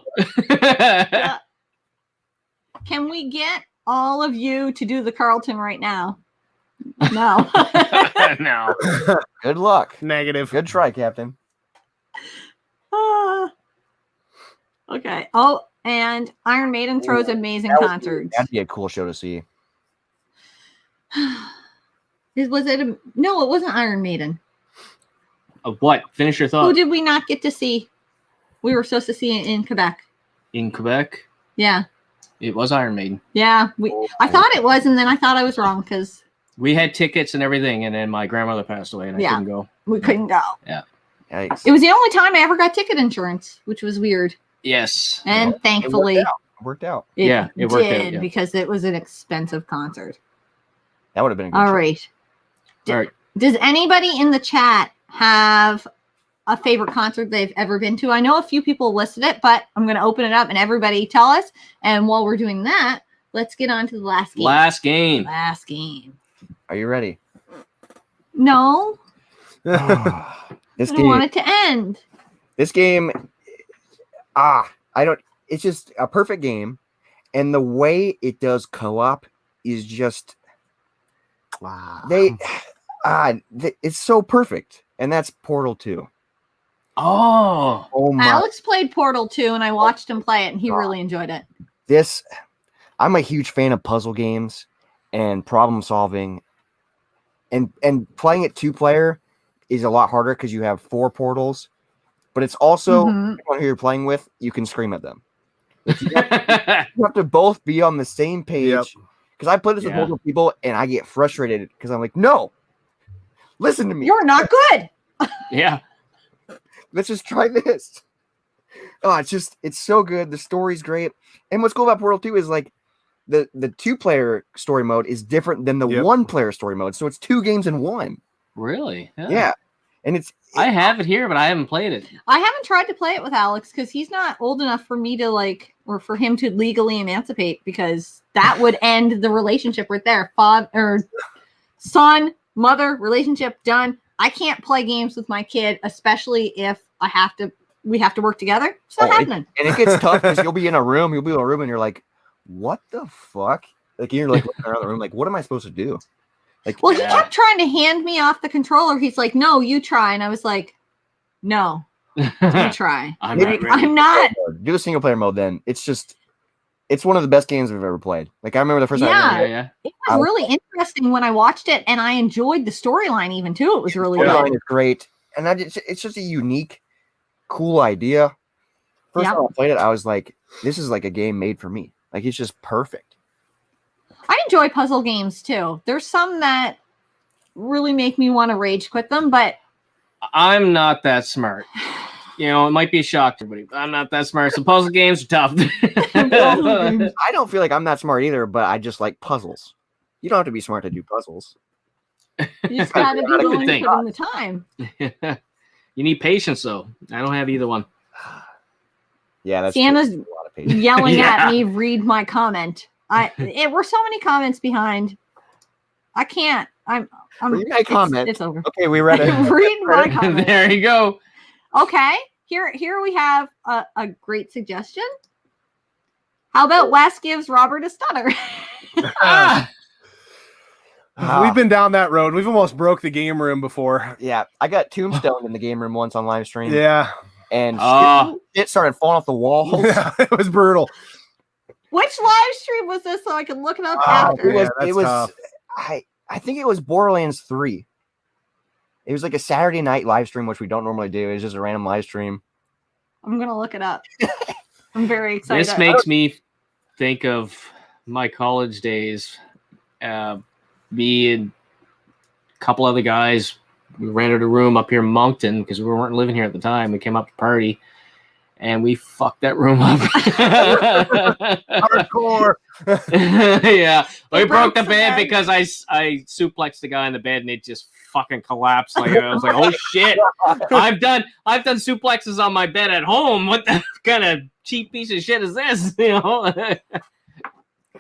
Can we get all of you to do the Carlton right now? No. No. Good luck. Negative. Good try, Captain. Okay. Oh, and Iron Maiden throws amazing concerts. That'd be a cool show to see. Was it? No, it wasn't Iron Maiden. What? Finish your Who thought. did we not get to see? We were supposed to see it in Quebec. In Quebec, Yeah. it was Iron Maiden. Yeah. I thought it was, and then I thought I was wrong because We had tickets and everything, and then my grandmother passed away, and I couldn't go. we couldn't go. Yikes. It was the only time I ever got ticket insurance, which was weird. Yes. And thankfully, It worked out. Yeah, it worked out, did yeah. because it was an expensive concert. That would have been a good All show. right. All right. Does anybody in the chat have a favorite concert they've ever been to? I know a few people listed it, but I'm going to open it up and everybody tell us. And while we're doing that, let's get on to the last game. Last game. Last game. Are you ready? No, This I don't game. want it to end. This game. I don't. It's just a perfect game, and the way it does co-op is just. Wow. It's so perfect, and that's Portal 2. Oh. Oh my! Alex played Portal 2 and I watched him play it and he really enjoyed it. I'm a huge fan of puzzle games and problem solving, and playing it 2-player is a lot harder because you have 4 portals, but it's also depending on who you're playing with, you can scream at them. You have to both be on the same page. Yep. Because I play this with multiple people and I get frustrated because I'm like, no, listen to me. You're not good. Yeah. Let's just try this. Oh, it's so good. The story's great. And what's cool about Portal 2 is like the 2-player story mode is different than the 1-player story mode. So it's 2 games in 1. Really? Yeah. And I have it here, but I haven't played it. I haven't tried to play it with Alex because he's not old enough for me to or for him to legally emancipate, because that would end the relationship right there. Father or son, mother relationship done. I can't play games with my kid, especially if I have to we have to work together. It's not happening. And it gets tough because you'll be in a room, and you're like, what the fuck? Like you're like looking around the room, like, what am I supposed to do? Like, Well, he kept trying to hand me off the controller. He's like, no, you try. And I was like, no, you try. I'm not. Do the single player mode then. It's one of the best games I've ever played. Like I remember the first time. Yeah. It was really interesting when I watched it, and I enjoyed the storyline even too. It was really The storyline good. is great, and it's just a unique, cool idea. First time I played it, I was like, this is like a game made for me. Like it's just perfect. I enjoy puzzle games too. There's some that really make me want to rage quit them, but I'm not that smart. You know, it might be a shock to everybody, but I'm not that smart. So puzzle games are tough. I don't feel like I'm that smart either, but I just like puzzles. You don't have to be smart to do puzzles. you just gotta be willing to put in the time. You need patience, though. I don't have either one. Yeah, that's Sienna's a lot of patience. yelling at me, read my comment. It were so many comments behind. I can't. I'm Read my comment. It's over. Okay, we read it. Read my comment. There you go. Okay, here we have a great suggestion. How about Wes gives Robert a stunner? We've been down that road. We've almost broke the game room before. Yeah, I got tombstoned in the game room once on live stream. Yeah. And it started falling off the walls. Yeah, it was brutal. Which live stream was this so I can look it up after? It was tough. I think it was Borderlands 3. It was like a Saturday night live stream, which we don't normally do. It was just a random live stream. I'm going to look it up. I'm very excited. This makes me think of my college days. Me and a couple other guys, we rented a room up here in Moncton because we weren't living here at the time. We came up to party, and we fucked that room up. Hardcore. Yeah, we broke the the bed bed. because I suplexed the guy in the bed, and it just fucking collapsed. Like I was like, oh shit! I've done suplexes on my bed at home. What the kind of cheap piece of shit is this? You know.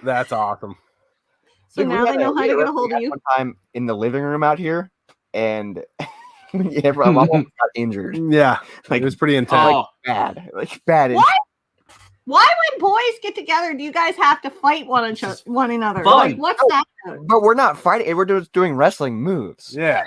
That's awesome. So now they know how to get a hold of you. One time in the living room out here, and everyone almost got injured. Yeah, Like it was pretty intense. Oh, bad, like bad. What? Why when boys get together, do you guys have to fight one another? Fun. Like, what's that about? But we're not fighting. We're just doing wrestling moves. Yeah.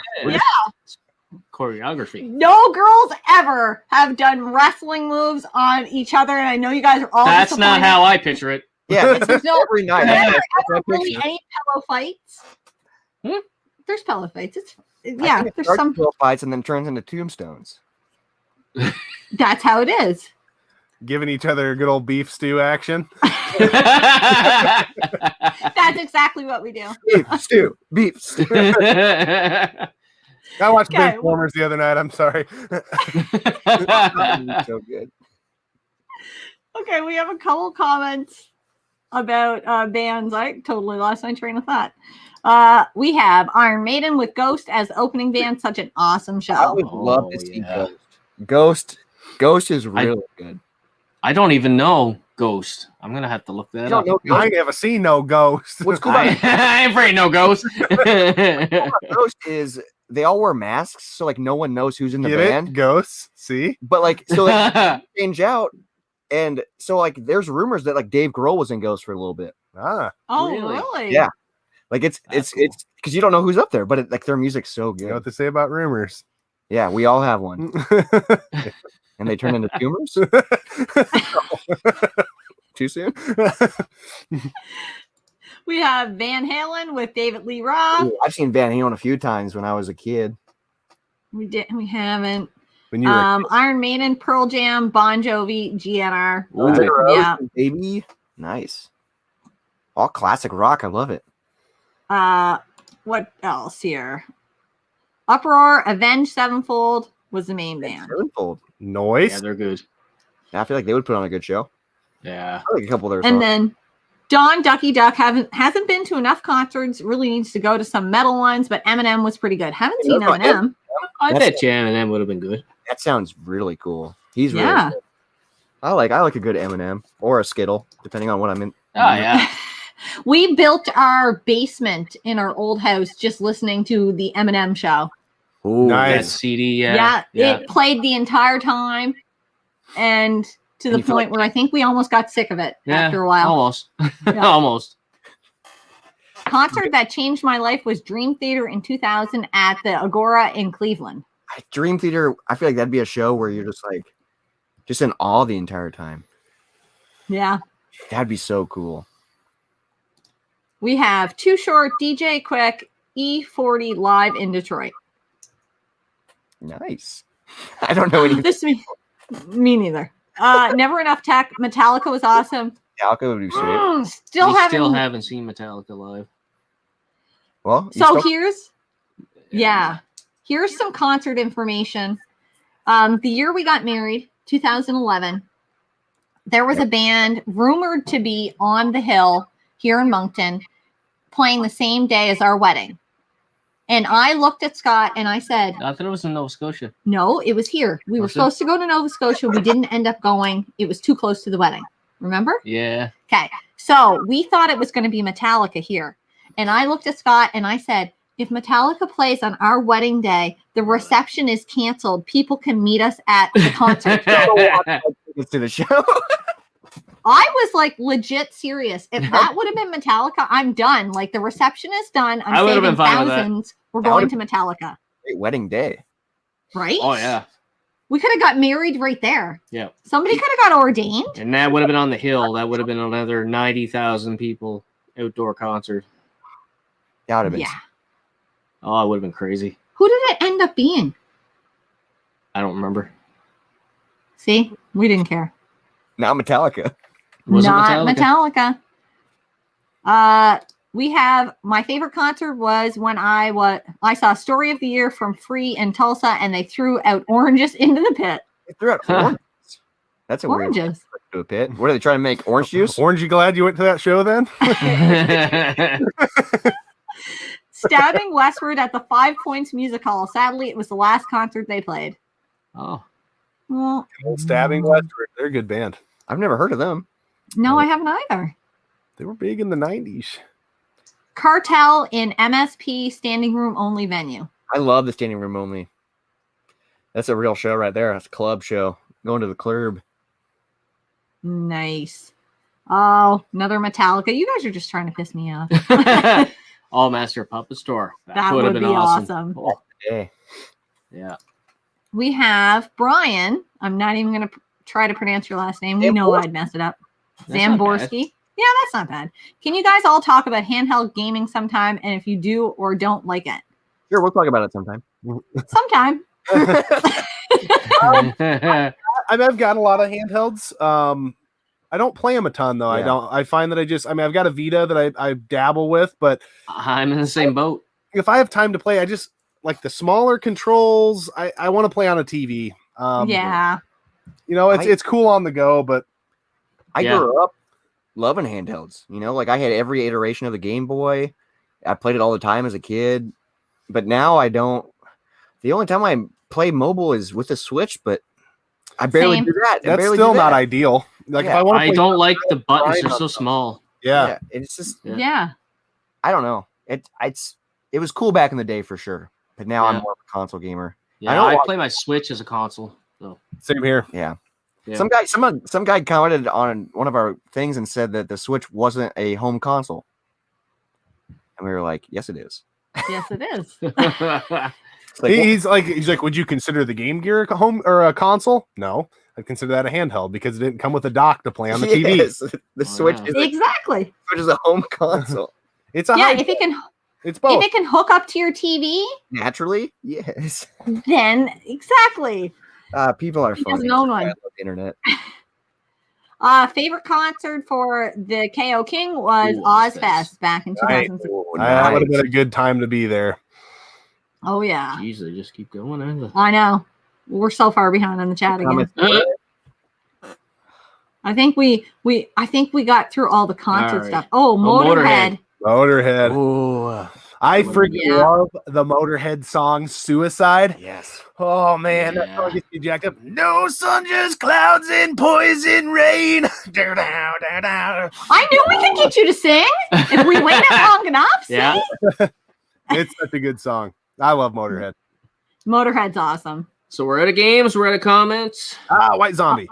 choreography. No girls ever have done wrestling moves on each other, and I know you guys are all. That's not disappointed. how I picture it. Yeah, There's no every night. There That's ever my really picture. any pillow fights. Hmm? There's pillow fights. It's I yeah. think it There's starts some. with pillow fights and then turns into tombstones. That's how it is. Giving each other a good old beef stew action. That's exactly what we do. Beef stew. I watched Okay. Transformers the other night. I'm sorry. So good. Okay, we have a couple comments about bands. I totally lost my train of thought. We have Iron Maiden with Ghost as the opening band. Such an awesome I show. would love to Oh, see yeah. Ghost. Ghost is really good. I don't even know Ghost. I'm gonna have to look that You up. don't know I ain't never seen no ghost. What's cool about I ain't afraid no Ghost. Ghost is they all wear masks, so like no one knows who's in the Get band. it? Ghosts. See? But like so they change out, and so like there's rumors that like Dave Grohl was in Ghost for a little bit. Ah, Oh, Really? really? Yeah. Like it's That's it's because you don't know who's up there, but like their music's so you know what good. they say about rumors. Yeah, we all have one, and they turn into tumors. Too soon? We have Van Halen with David Lee Roth. Ooh, I've seen Van Halen a few times when I was a kid. We haven't. When you were Iron Maiden, Pearl Jam, Bon Jovi, GNR. Ooh. Yeah. Baby, nice. All classic rock. I love it. What else here? Uproar, Avenged Sevenfold was the main band. Sevenfold. noise. Yeah, they're good. I feel like they would put on a good show. Yeah. I like a couple of their And songs. then Don Ducky Duck hasn't been to enough concerts. Really needs to go to some metal ones, but Eminem was pretty good. Haven't seen Yeah, Eminem. I That's- bet Jam and them would have been good. That sounds really cool. He's really Yeah. good. I like a good Eminem or a Skittle, depending on what I'm in. Oh yeah. We built our basement in our old house just listening to the Eminem show. Ooh, Nice. That CD. Yeah, Yeah. it played the entire time. and to And the you feel point where I think we almost got sick of it after a while. Almost. Yeah. Almost. Concert that changed my life was Dream Theater in 2000 at the Agora in Cleveland. Dream Theater, I feel like that'd be a show where you're just in awe the entire time. Yeah. That'd be so cool. We have Too Short, DJ Quick, E40 live in Detroit. Nice. I don't know anything. This me neither. Never Enough Tech. Metallica was awesome. Metallica would be sweet. Still We haven't seen Metallica live. Well, So here's some concert information. The year we got married, 2011, there was a band rumored to be on the hill here in Moncton playing the same day as our wedding. And I looked at Scott and I said, I thought it was in Nova Scotia. no, it was here. We were Was it? supposed to go to Nova Scotia. We didn't end up going. It was too close to the wedding. Remember? Yeah. Okay. So we thought it was going to be Metallica here. And I looked at Scott and I said, if Metallica plays on our wedding day, the reception is canceled. People can meet us at the concert. tickets to the show. I was like legit serious. If that would have been Metallica, I'm done. Like the reception is done. I'm I would've saving been fine with that. thousands. We're That going would've- to Metallica. Great wedding day. Right? Oh, yeah. We could have got married right there. Yeah. Somebody could have got ordained. And that would have been on the hill. That would have been another 90,000 people outdoor concert. That would have been. Yeah. Oh, it would have been crazy. Who did it end up being? I don't remember. See, we didn't care. Now Metallica. Was it Not Metallica? We have my favorite concert was when I saw Story of the Year from Free in Tulsa, and they threw out oranges into the pit. They threw out oranges. That's a weird Oranges. thing to a pit. What are they trying to make? Orange juice? Orange, you glad you went to that show then? Stabbing Westward at the 5 Points Music Hall. Sadly, it was the last concert they played. Oh. Well, Stabbing Westward. They're a good band. I've never heard of them. no, I haven't either. They were big in the 90s. Cartel in MSP standing room only venue. I love the standing room only. That's a real show right there. That's a club show. Going to the club. Nice. Oh, another Metallica. You guys are just trying to piss me off. All Master Puppet Store. That would have would been be awesome. awesome. Oh, Yeah. yeah. We have Brian. I'm not even going to try to pronounce your last name. We know I'd mess it up. That's not bad. Zamborski. Yeah, that's not bad. Can you guys all talk about handheld gaming sometime? And if you do or don't like it, Sure, we'll talk about it sometime. sometime. I've got a lot of handhelds. I don't play them a ton though. Yeah. I find that I've got a Vita that I dabble with, but I'm in the same boat. if I have time to play, I just like the smaller controls. I want to play on a TV. Yeah. You know, it's cool on the go, but I Yeah. grew up loving handhelds. You know, like I had every iteration of the Game Boy. I played it all the time as a kid, but now I don't. The only time I play mobile is with the Switch, but I barely Same. do that. I that's barely still do not that. ideal. Like if Yeah, I want to I play, don't like the buttons. Grind They're on so something. small. yeah. It's just Yeah. I don't know. It was cool back in the day for sure, but now I'm Yeah. more of a console gamer. Yeah, know I what- play my Switch as a console. So Same here. Yeah. Yeah. Some guy commented on one of our things and said that the Switch wasn't a home console, and we were like, "Yes, it is." Yes, it is. It's like, He's like, would you consider the Game Gear a home or a console? No, I'd consider that a handheld because it didn't come with a dock to play on the TV. yes, the Switch yeah. is Exactly. a home console. It's a Yeah, hybrid. It's both. if it can hook up to your TV, Naturally, yes. then exactly. People are He funny. doesn't own one. I love the internet. Favorite concert for the KO King was Ooh, Ozfest Ozfest. back in Right. 2006. That would have been a good time to be there. Oh yeah, Jeez, they just keep going, aren't I know. We're so far behind on the chat again. they? I think we got through all the concert All right. stuff. Oh, Motorhead. Motorhead. Motorhead. Oh, I freaking Yeah. love the Motorhead song "Suicide." yes. Oh man, that Yeah. song gets you jacked up. No sun, just clouds and poison rain. Dow, dow, dow, dow. I knew we could get you to sing if we waited long enough. See? Yeah. It's such a good song. I love Motorhead. Motorhead's awesome. So we're out of games. We're out of comments. White Zombie.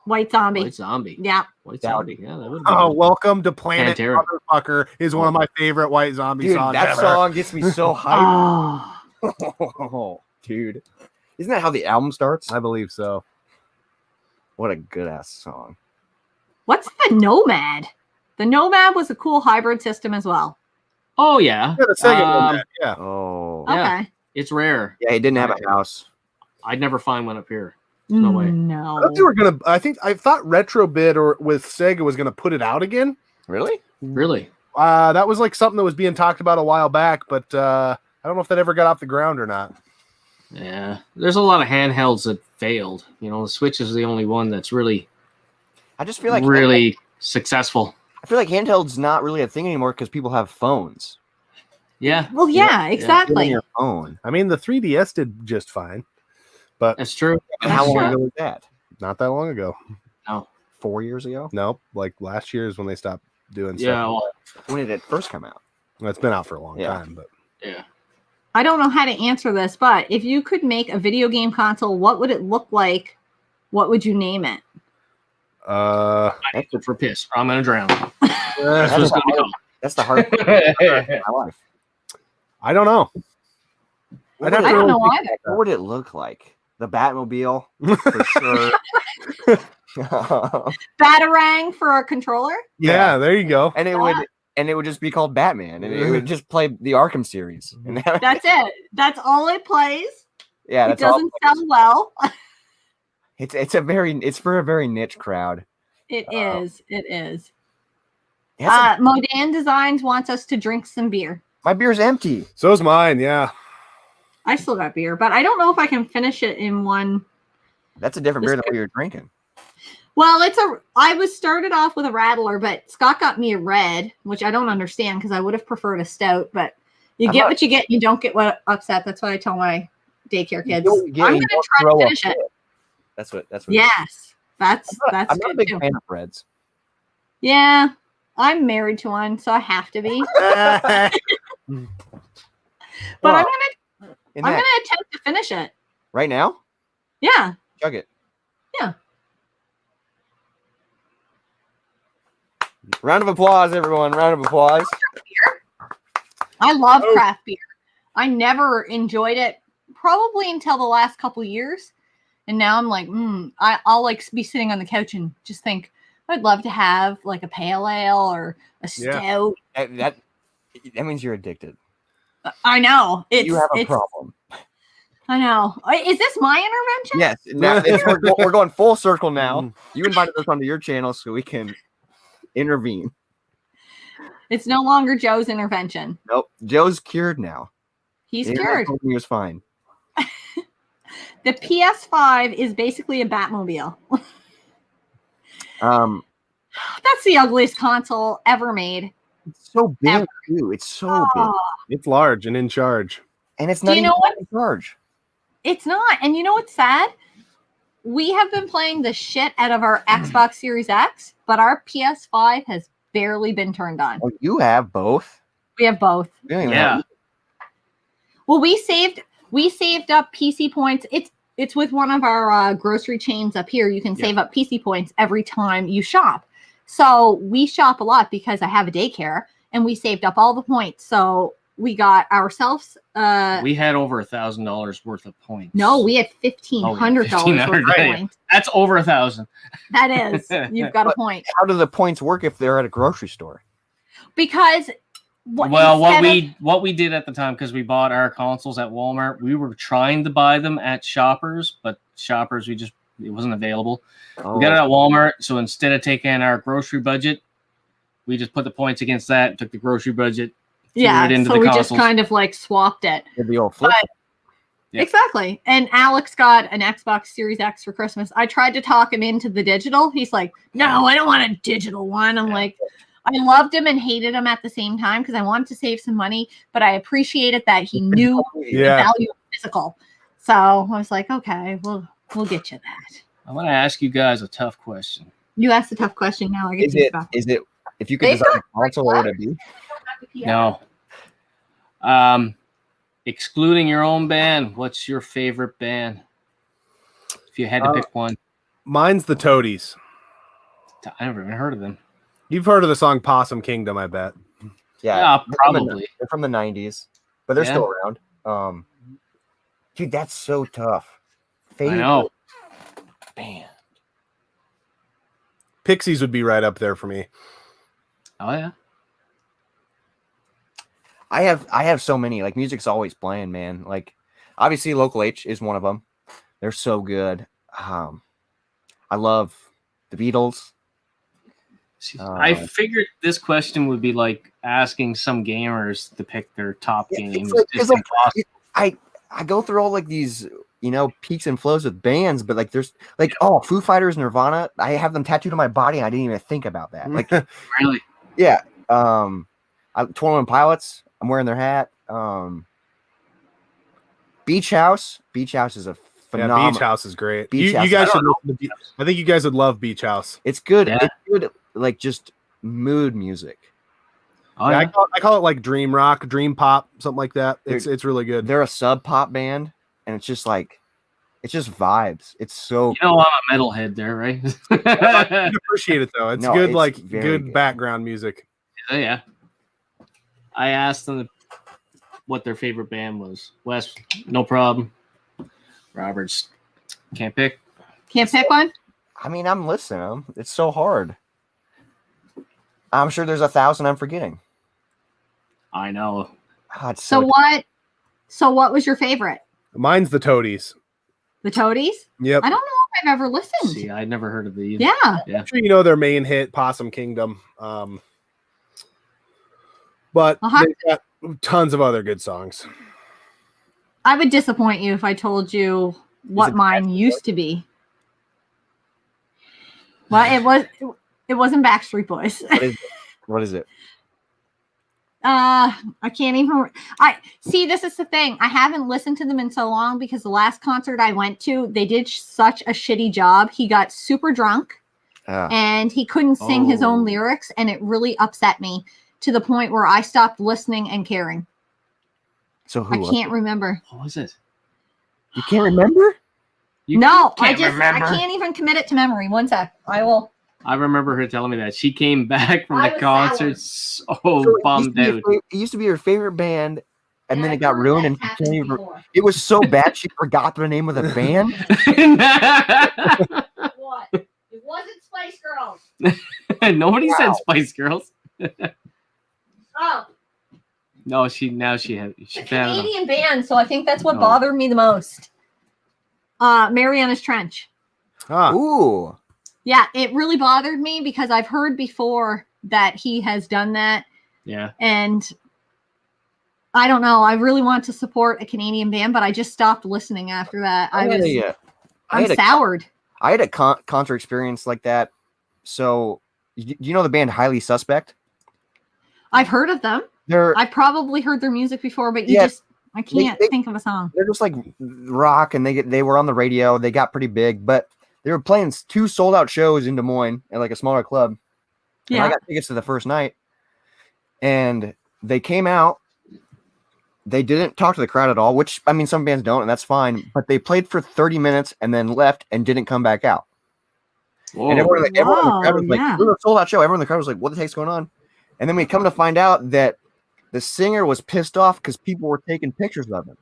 White Zombie. White Zombie. Yeah. White That would- Zombie. Yeah, that would be Oh, good. Welcome to Planet Pantera. Motherfucker is one of my favorite White Zombie Dude, songs that ever. song gets me so hyped. Oh. Dude. Isn't that how the album starts? I believe so. What a good ass song. What's the Nomad? The Nomad was a cool hybrid system as well. Oh yeah. Yeah, the second one, yeah. Oh. Yeah. Okay. It's rare. Yeah, he didn't have a house. I'd never find one up here. No way. No. I thought they were gonna. I thought Retrobit or with Sega was gonna put it out again. Really? Really? That was like something that was being talked about a while back, but I don't know if that ever got off the ground or not. Yeah. There's a lot of handhelds that failed. You know, the Switch is the only one that's really, I just feel like really successful. I feel like handheld's not really a thing anymore because people have phones. Yeah, Well, yeah, Get on exactly. your phone. I mean, the 3DS did just fine, but that's true. And how long true. ago was that? not that long ago. 4 years ago? Nope, like last year is when they stopped doing Yeah, stuff. well, When did it first come out? Well, it's been out for a long Yeah. time, but yeah. I don't know how to answer this, but if you could make a video game console, what would it look like? What would you name it? That's good for piss. I'm gonna drown. I That's what it's gonna be called. That's the hard part of my life. don't know. I'd have I to don't really know think either. What would it look like? The Batmobile, for sure. Batarang for a controller? Yeah, there you go. and it would just be called Batman, and it would just play the Arkham series. And That's it. That's all it plays. yeah, It that's all. doesn't sell well. It's for a very niche crowd. It is. It is. It has Modan Designs wants us to drink some beer. my beer's empty. So's mine. Yeah. I still got beer, but I don't know if I can finish it in one. That's a different beer than what you're drinking. Well, I was started off with a Rattler, but Scott got me a red, which I don't understand because I would have preferred a stout, but you I'm get not- what you get. You don't get what upset. That's what I tell my daycare kids. You get I'm what going you to don't try throw to up finish it. with. That's what. Yes. That's I'm not a good big too. fan of Reds. Yeah. I'm married to one, so I have to be. But Well, I'm in gonna that- attempt to finish it. right now, Yeah. chug it. Yeah. Round of applause, everyone. Round of applause. I love Oh. craft beer. I never enjoyed it probably until the last couple years. And now I'm like, I'll like be sitting on the couch and just think, I'd love to have like a pale ale or a Yeah. stout. That means you're addicted. I know. You have a problem. I know. Is this my intervention? Yes. Now we're going full circle now. You invited us onto your channel so we can intervene. It's no longer Joe's intervention. Nope. Joe's cured now. He's The internet cured. told me He was fine. The PS5 is basically a Batmobile. That's the ugliest console ever made. It's so big Ever. too. It's so big, Oh, It's large and in charge. and it's Do not you even know what? in charge. it's not. And you know what's sad? We have been playing the shit out of our Xbox Series X, but our PS5 has barely been turned on. Oh, you have both. We have both. You don't even Yeah. have- Well, we saved up PC points. It's with one of our grocery chains up here. You can save up PC points every time you shop. So we shop a lot because I have a daycare, and we saved up all the points. So we got ourselves. We had over $1,000 worth of points. No, we had $1,500 worth of $1,500, points. That's over 1,000. That is, you've got a point. How do the points work if they're at a grocery store? Because What we did at the time, because we bought our consoles at Walmart, we were trying to buy them at Shoppers, but Shoppers it wasn't available. Oh, We got it at Walmart, so instead of taking our grocery budget, we just put the points against that, took the grocery budget, threw yeah, it into so the we consoles. just kind of like swapped it. the old flip. But- Yeah. Exactly. And Alex got an Xbox Series X for Christmas. I tried to talk him into the digital. He's like, no, I don't want a digital one. I'm like, I loved him and hated him at the same time because I wanted to save some money, but I appreciated that he knew the Yeah. value of physical. So I was like, okay, we'll get you that. I want to ask you guys a tough question. You asked a tough question. Now I get Is to it? stuff. Is it? If you could They design a got console, what would it be? No. Excluding your own band, what's your favorite band? If you had to pick one. Mine's the Toadies. I never even heard of them. You've heard of the song Possum Kingdom, I bet. Yeah, they're probably. They're from the 90s, but they're Yeah. still around. Dude, that's so tough. I know. Band. Pixies would be right up there for me. Oh yeah. I have so many. Like, music's always playing, man. Like, obviously, Local H is one of them. They're so good. I love the Beatles. See, I figured this question would be like asking some gamers to pick their top games. It's like, impossible. I go through all like these, peaks and flows with bands, but like there's like Foo Fighters, Nirvana. I have them tattooed on my body, and I didn't even think about that. Like, Really? yeah. 21 Pilots. I'm wearing their hat. Beach House. Beach House is a phenomenal. Yeah, Beach House is great. Beach You House. guys should listen to I think you guys would love Beach House. It's good. Yeah. It's good, like just mood music. Oh, Yeah, yeah. I call it like dream rock, dream pop, something like that. It's really good. They're a sub pop band, and it's just vibes. It's so You know I'm a metalhead there, right? I appreciate it though. It's No, good, it's like very good good. background music. Yeah. I asked them what their favorite band was. Wes, no problem. Robert's can't pick. Can't pick one? I mean, I'm listening. It's so hard. I'm sure there's 1,000 I'm forgetting. I know. It's So what was your favorite? Mine's the Toadies. The Toadies? Yep. I don't know if I've ever listened. See, I'd never heard of these. Yeah. I'm sure you know their main hit, Possum Kingdom. But I'll have they've got tons of other good songs. I would disappoint you if I told you what it mine Backstreet used to be. Well, it wasn't Backstreet Boys. What is it? I can't even. I see. This is the thing. I haven't listened to them in so long because the last concert I went to, they did such a shitty job. He got super drunk and he couldn't sing his own lyrics, and it really upset me to the point where I stopped listening and caring. So I can't remember. What was it? You can't remember? You No, can't I remember. can't even commit it to memory. One sec. I will. I remember her telling me that she came back from I the was concert so bummed out. It used to be her favorite band, and then it got ruined, and she happened can't even. before. It was so bad she forgot the name of the band. What? It wasn't Spice Girls. Nobody said Wow. Spice Girls. Oh, No, she found it. Canadian band. So I think that's what Oh. bothered me the most. Mariana's Trench. Ah, Ooh, Yeah, it really bothered me because I've heard before that he has done that, Yeah. and I don't know. I really want to support a Canadian band, but I just stopped listening after that. I'm soured. I had a concert experience like that. So, you know the band Highly Suspect? I've heard of them. I've probably heard their music before, but I can't think of a song. They're just like rock, and they were on the radio. They got pretty big, but they were playing 2 sold out shows in Des Moines at like a smaller club. And I got tickets to the first night, and they came out. They didn't talk to the crowd at all, which, I mean, some bands don't, and that's fine. But they played for 30 minutes and then left and didn't come back out. Whoa. And everyone in the crowd was like, yeah. it was a sold out show. Everyone in the crowd was like, what the heck's going on? And then we come to find out that the singer was pissed off because people were taking pictures of him.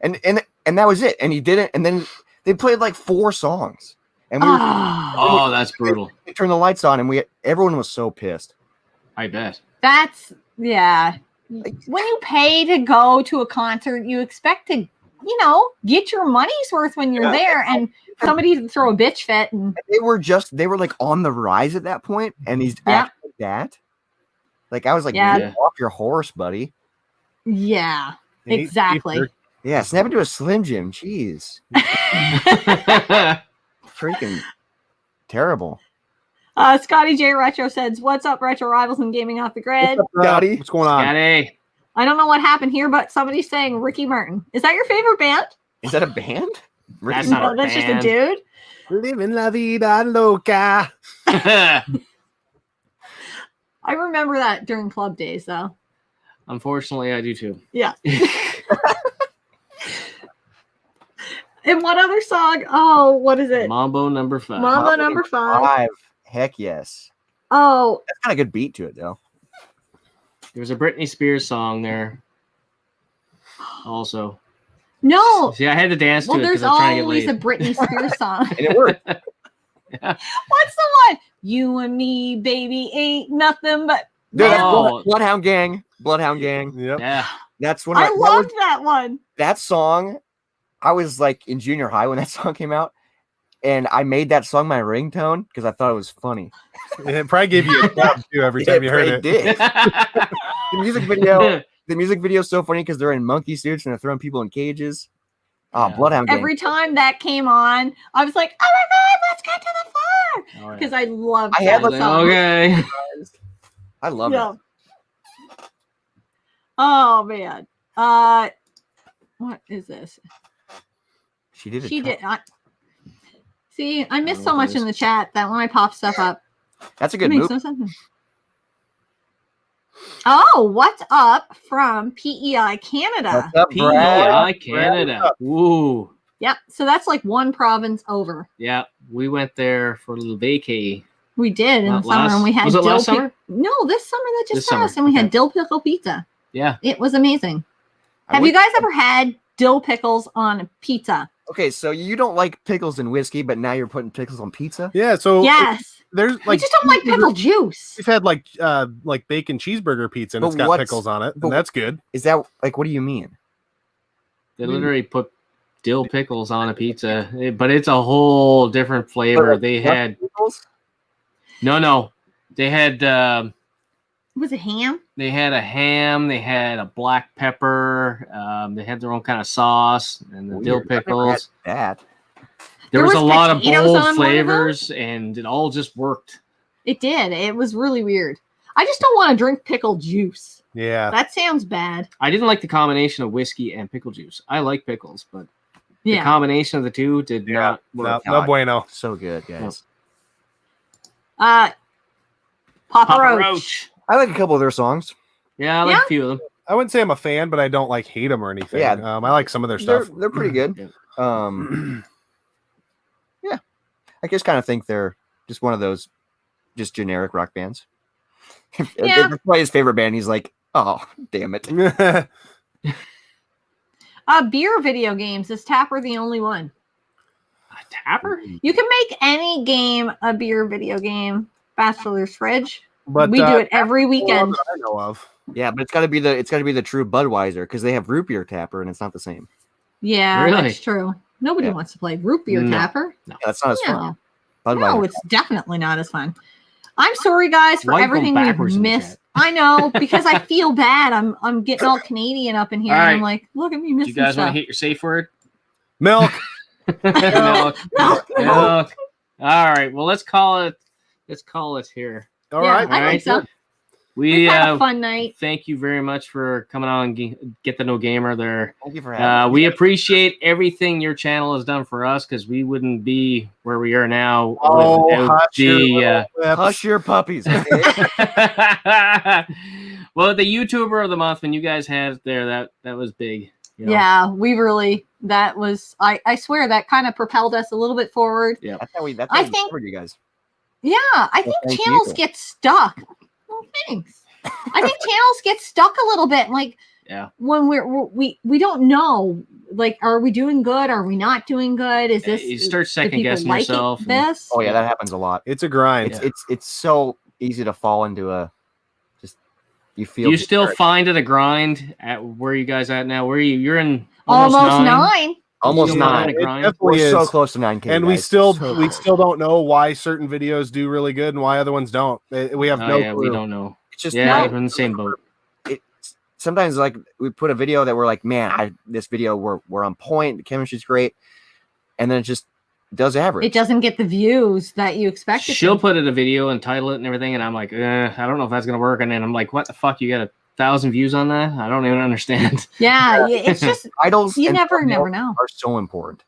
And that was it. And he didn't. And then they played like 4 songs. And we Oh, that's brutal. they turned the lights on, and everyone was so pissed. I bet. That's when you pay to go to a concert, you expect to, get your money's worth when you're there, and somebody to throw a bitch fit. And They were like on the rise at that point, and he's acting like that. Like, I was like, Yeah. get off your horse, buddy. yeah, exactly. Yeah, snap into a Slim Jim. Jeez. Freaking terrible. Scotty J Retro says, "What's up, Retro Rivals and Gaming Off the Grid?" Scotty? what's going on? Daddy. I don't know what happened here, but somebody's saying Ricky Martin. Is that your favorite band? Is that a band? That's not No, a that's just a band. dude. Living la vida loca. I remember that during club days, though. Unfortunately, I do too. Yeah. And what other song? Oh, what is it? Mambo number 5. Mambo number 5. Heck yes. Oh, That's kind of a good beat to it though. There's a Britney Spears song there. Also. no. See, I had to dance to Well, it there's because I'm trying to always get a laid. Britney Spears song. And it worked. What's the one? You and me, baby, ain't nothing but. Dude, that's Oh. Bloodhound Gang. Bloodhound Gang. Yep. Yeah. That's when I loved that one. that song. I was like in junior high when that song came out, and I made that song my ringtone because I thought it was funny. It probably gave you a job too every time you heard it. Did. The music video is so funny because they're in monkey suits and they're throwing people in cages. Oh, Yeah. Bloodhound Gang. Every time that came on, I was like, oh my God, let's get to the farm. All right. Because I loved I had that like- song. Okay. I love Yeah. it. Oh, man. What is this? She did it. She did. See, I missed know so what much that is. in the chat that when I pop stuff up, That's a it good makes move. no sense. Oh, what's up from PEI Canada? What's up, Brad? PEI Canada. Ooh. Yep. So that's like one province over. Yeah. We went there for a little vacay. We did in Not the summer, last- and we had was it dill last summer? No, this summer that just This summer, passed, and we okay. had dill pickle pizza. Yeah. It was amazing. I Have you would- guys ever had dill pickles on pizza? Okay, so you don't like pickles and whiskey, but now you're putting pickles on pizza? Yeah, so Yes. there's I like just don't like pickle juice. we've had like bacon cheeseburger pizza and But it's got what's- pickles on it, but and that's good. Is that like what do you mean? They literally put dill pickles on a pizza, but it's a whole different flavor. They had pickles? no. They had Was it ham? a ham. They had a black pepper. They had their own kind of sauce and the dill Weird. I've never had pickles. that. There There was a was lot of potatoes bold on one of them? flavors, and it all just worked. It did. It was really weird. I just don't want to drink pickle juice. Yeah. That sounds bad. I didn't like the combination of whiskey and pickle juice. I like pickles, but the Yeah. combination of the two did Yeah. not No, work. no bueno. So good, guys. Papa, Papa Roach. Roach. I like a couple of their songs. Yeah, I like Yeah? a few of them. I wouldn't say I'm a fan, but I don't like hate them or anything. Yeah. I like some of their They're stuff. they're pretty good. Yeah. I just kind of think they're just one of those just generic rock bands. Yeah. That's probably his favorite band. He's like, oh, damn it. Beer video games. Is Tapper the only one? A tapper? You can make any game a beer video game. Bachelor's Fridge. But We do it every one weekend. that I know of. Yeah, but it's gotta be the true Budweiser because they have root beer tapper and it's not the same. Yeah, Really? that's true. Nobody Yeah. wants to play root beer No. Tapper. Yeah, that's not as No. fun. No, Budweiser. it's definitely not as fun. I'm sorry, guys, for Why you going everything backwards we've in the missed. chat? I know, because I feel bad. I'm getting all Canadian up in here, All and right. I'm like, look at me Do missing you guys want stuff. to hit your safe word? Milk. Milk. No, Milk. All right. Well, let's call it here. All yeah, right. I think so. We We've had a fun night. thank you very much for coming on and get the No Gamer there. Thank you for having me. We appreciate everything your channel has done for us because we wouldn't be where we are now Oh, without hush your the. little lips. Hush your puppies. Okay? Well, the YouTuber of the month when you guys had it there, that was big. You know? Yeah, we really, that was, I swear that kind of propelled us a little bit forward. That's how we I we think- covered you guys. Yeah, I think thank channels you. get stuck. Well, thanks. I think channels get stuck a little bit. Like, Yeah. when we don't know, like, are we doing good? Are we not doing good? Is this, You start do second people guessing like yourself. and- this? Oh yeah, that happens a lot. It's a grind. It's so easy to fall into a just you feel Do you still discouraged. find it a grind at where you guys at now? Where you're in Almost nine. almost Still find nine. it It grind? definitely We're so is. close to 9K. And we guys. still So we close. still don't know why certain videos do really good and why other ones don't. We have Oh, no yeah, clue. we don't know. It's just Yeah, No. we're in the same boat. sometimes like we put a video that we're like, man, this video we're on point, the chemistry's great, and then it just does average. It doesn't get the views that you expect it She'll to. put it a video and title it and everything, and I'm like, I don't know if that's gonna work. And then I'm like, what the fuck? You got 1,000 views on that? I don't even understand. Yeah, it's just, Titles you and never thumbnails know. are so important.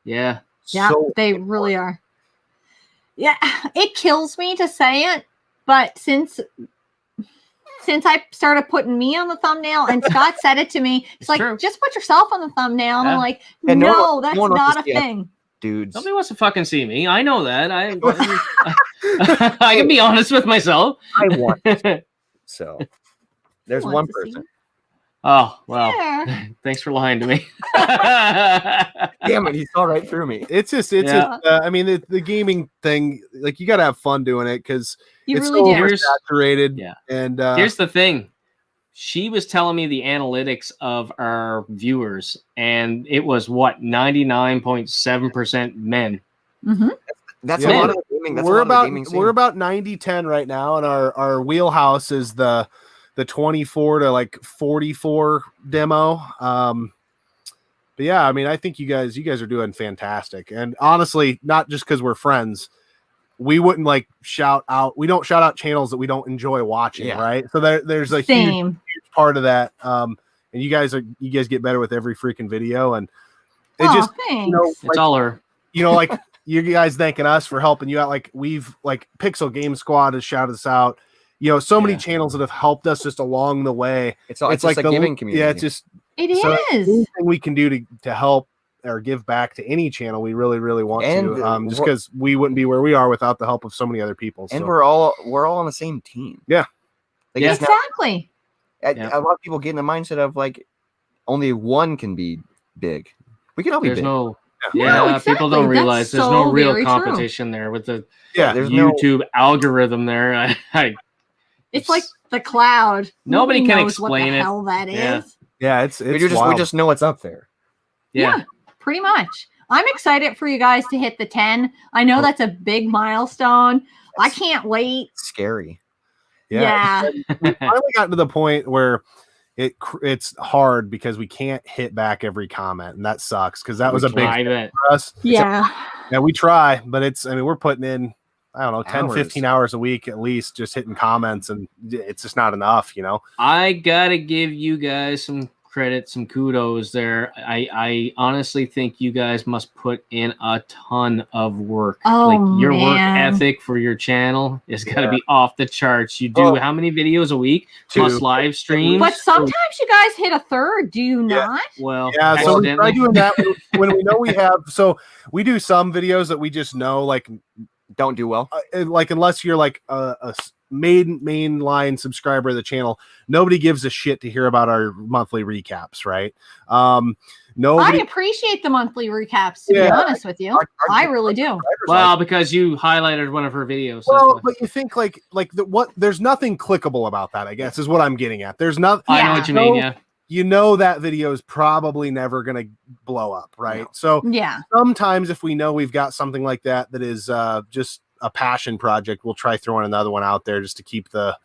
Yeah. Yeah, So they really are. Yeah, it kills me to say it, but since since I started putting me on the thumbnail, and Scott said it to me, it's like, true. just put yourself on the thumbnail. And I'm like, And no no, one- that's no one wants not to a see us. thing. Dudes. Nobody wants to fucking see me. I know that. I can be honest with myself. I want to. So there's Who one wants to see person. you? Oh, well. Yeah. Thanks for lying to me. Damn it, he saw right through me. It's just, Yeah. I mean, the gaming thing, like, you got to have fun doing it because You it's really so do. oversaturated. Yeah. And Here's the thing. She was telling me the analytics of our viewers, and it was what 99.7% men. Mm-hmm. That's Yeah. a lot of the gaming. That's we're a lot about of the gaming scene. we're about 90-10 right now, and our wheelhouse is the 24 to like 44 demo. But yeah, I mean, I think you guys are doing fantastic, and honestly, not just because we're friends. We wouldn't like shout out. We don't shout out channels that we don't enjoy watching, Yeah. right? So there's a huge Same. part of that. And you guys get better with every freaking video, and it Oh, just thanks. you know, It's like, all her. you know, like you guys thanking us for helping you out. Like we've like Pixel Game Squad has shouted us out. You know, so many Yeah. channels that have helped us just along the way. It's just like a the giving community. Yeah, it's just It so is. anything we can do to help or give back to any channel, we really, really want And, to. Just because we wouldn't be where we are without the help of so many other people. and So. we're all on the same team. Yeah. Like, Yeah. it's not- Exactly. Yeah. a lot of people get in the mindset of like only one can be big. We can all be There's big. no. No, Yeah, exactly. people don't That's realize there's so no real very true. competition there with the Yeah, there's no. YouTube algorithm there. It's like the cloud. Nobody can knows what explain the it. hell that is. Yeah. Yeah, it's We wild. just know what's up there. yeah. Pretty much. I'm excited for you guys to hit the 10. I know that's a big milestone. I can't wait. Scary. Yeah. We finally got to the point where it's hard because we can't hit back every comment, and that sucks because that was a big I thing bet. for us. Yeah. Yeah, we try, but we're putting in, I don't know, 10, Hours. 15 hours a week at least just hitting comments, and it's just not enough, you know? I gotta give you guys some credit, some kudos there. I honestly think you guys must put in a ton of work. Oh, like your work man. ethic for your channel is gotta be off the charts. You do Oh. how many videos a week? Plus 2. live streams. But sometimes you guys hit a third, do you not? well, Yeah, so we try accidentally. doing that when we know we have. So we do some videos that we just know, like Don't do well. unless you're like a mainline subscriber of the channel, nobody gives a shit to hear about our monthly recaps, right? I Nobody. appreciate the monthly recaps, to be Yeah. honest with you. I really do. Well, because you highlighted one of her videos. that's Well, why. but you think like there's nothing clickable about that, I guess, is what I'm getting at. There's not. I know Yeah. what you mean. No. Yeah. You know that video is probably never going to blow up, right? No. So Yeah. sometimes if we know we've got something like that is just a passion project, we'll try throwing another one out there just to keep the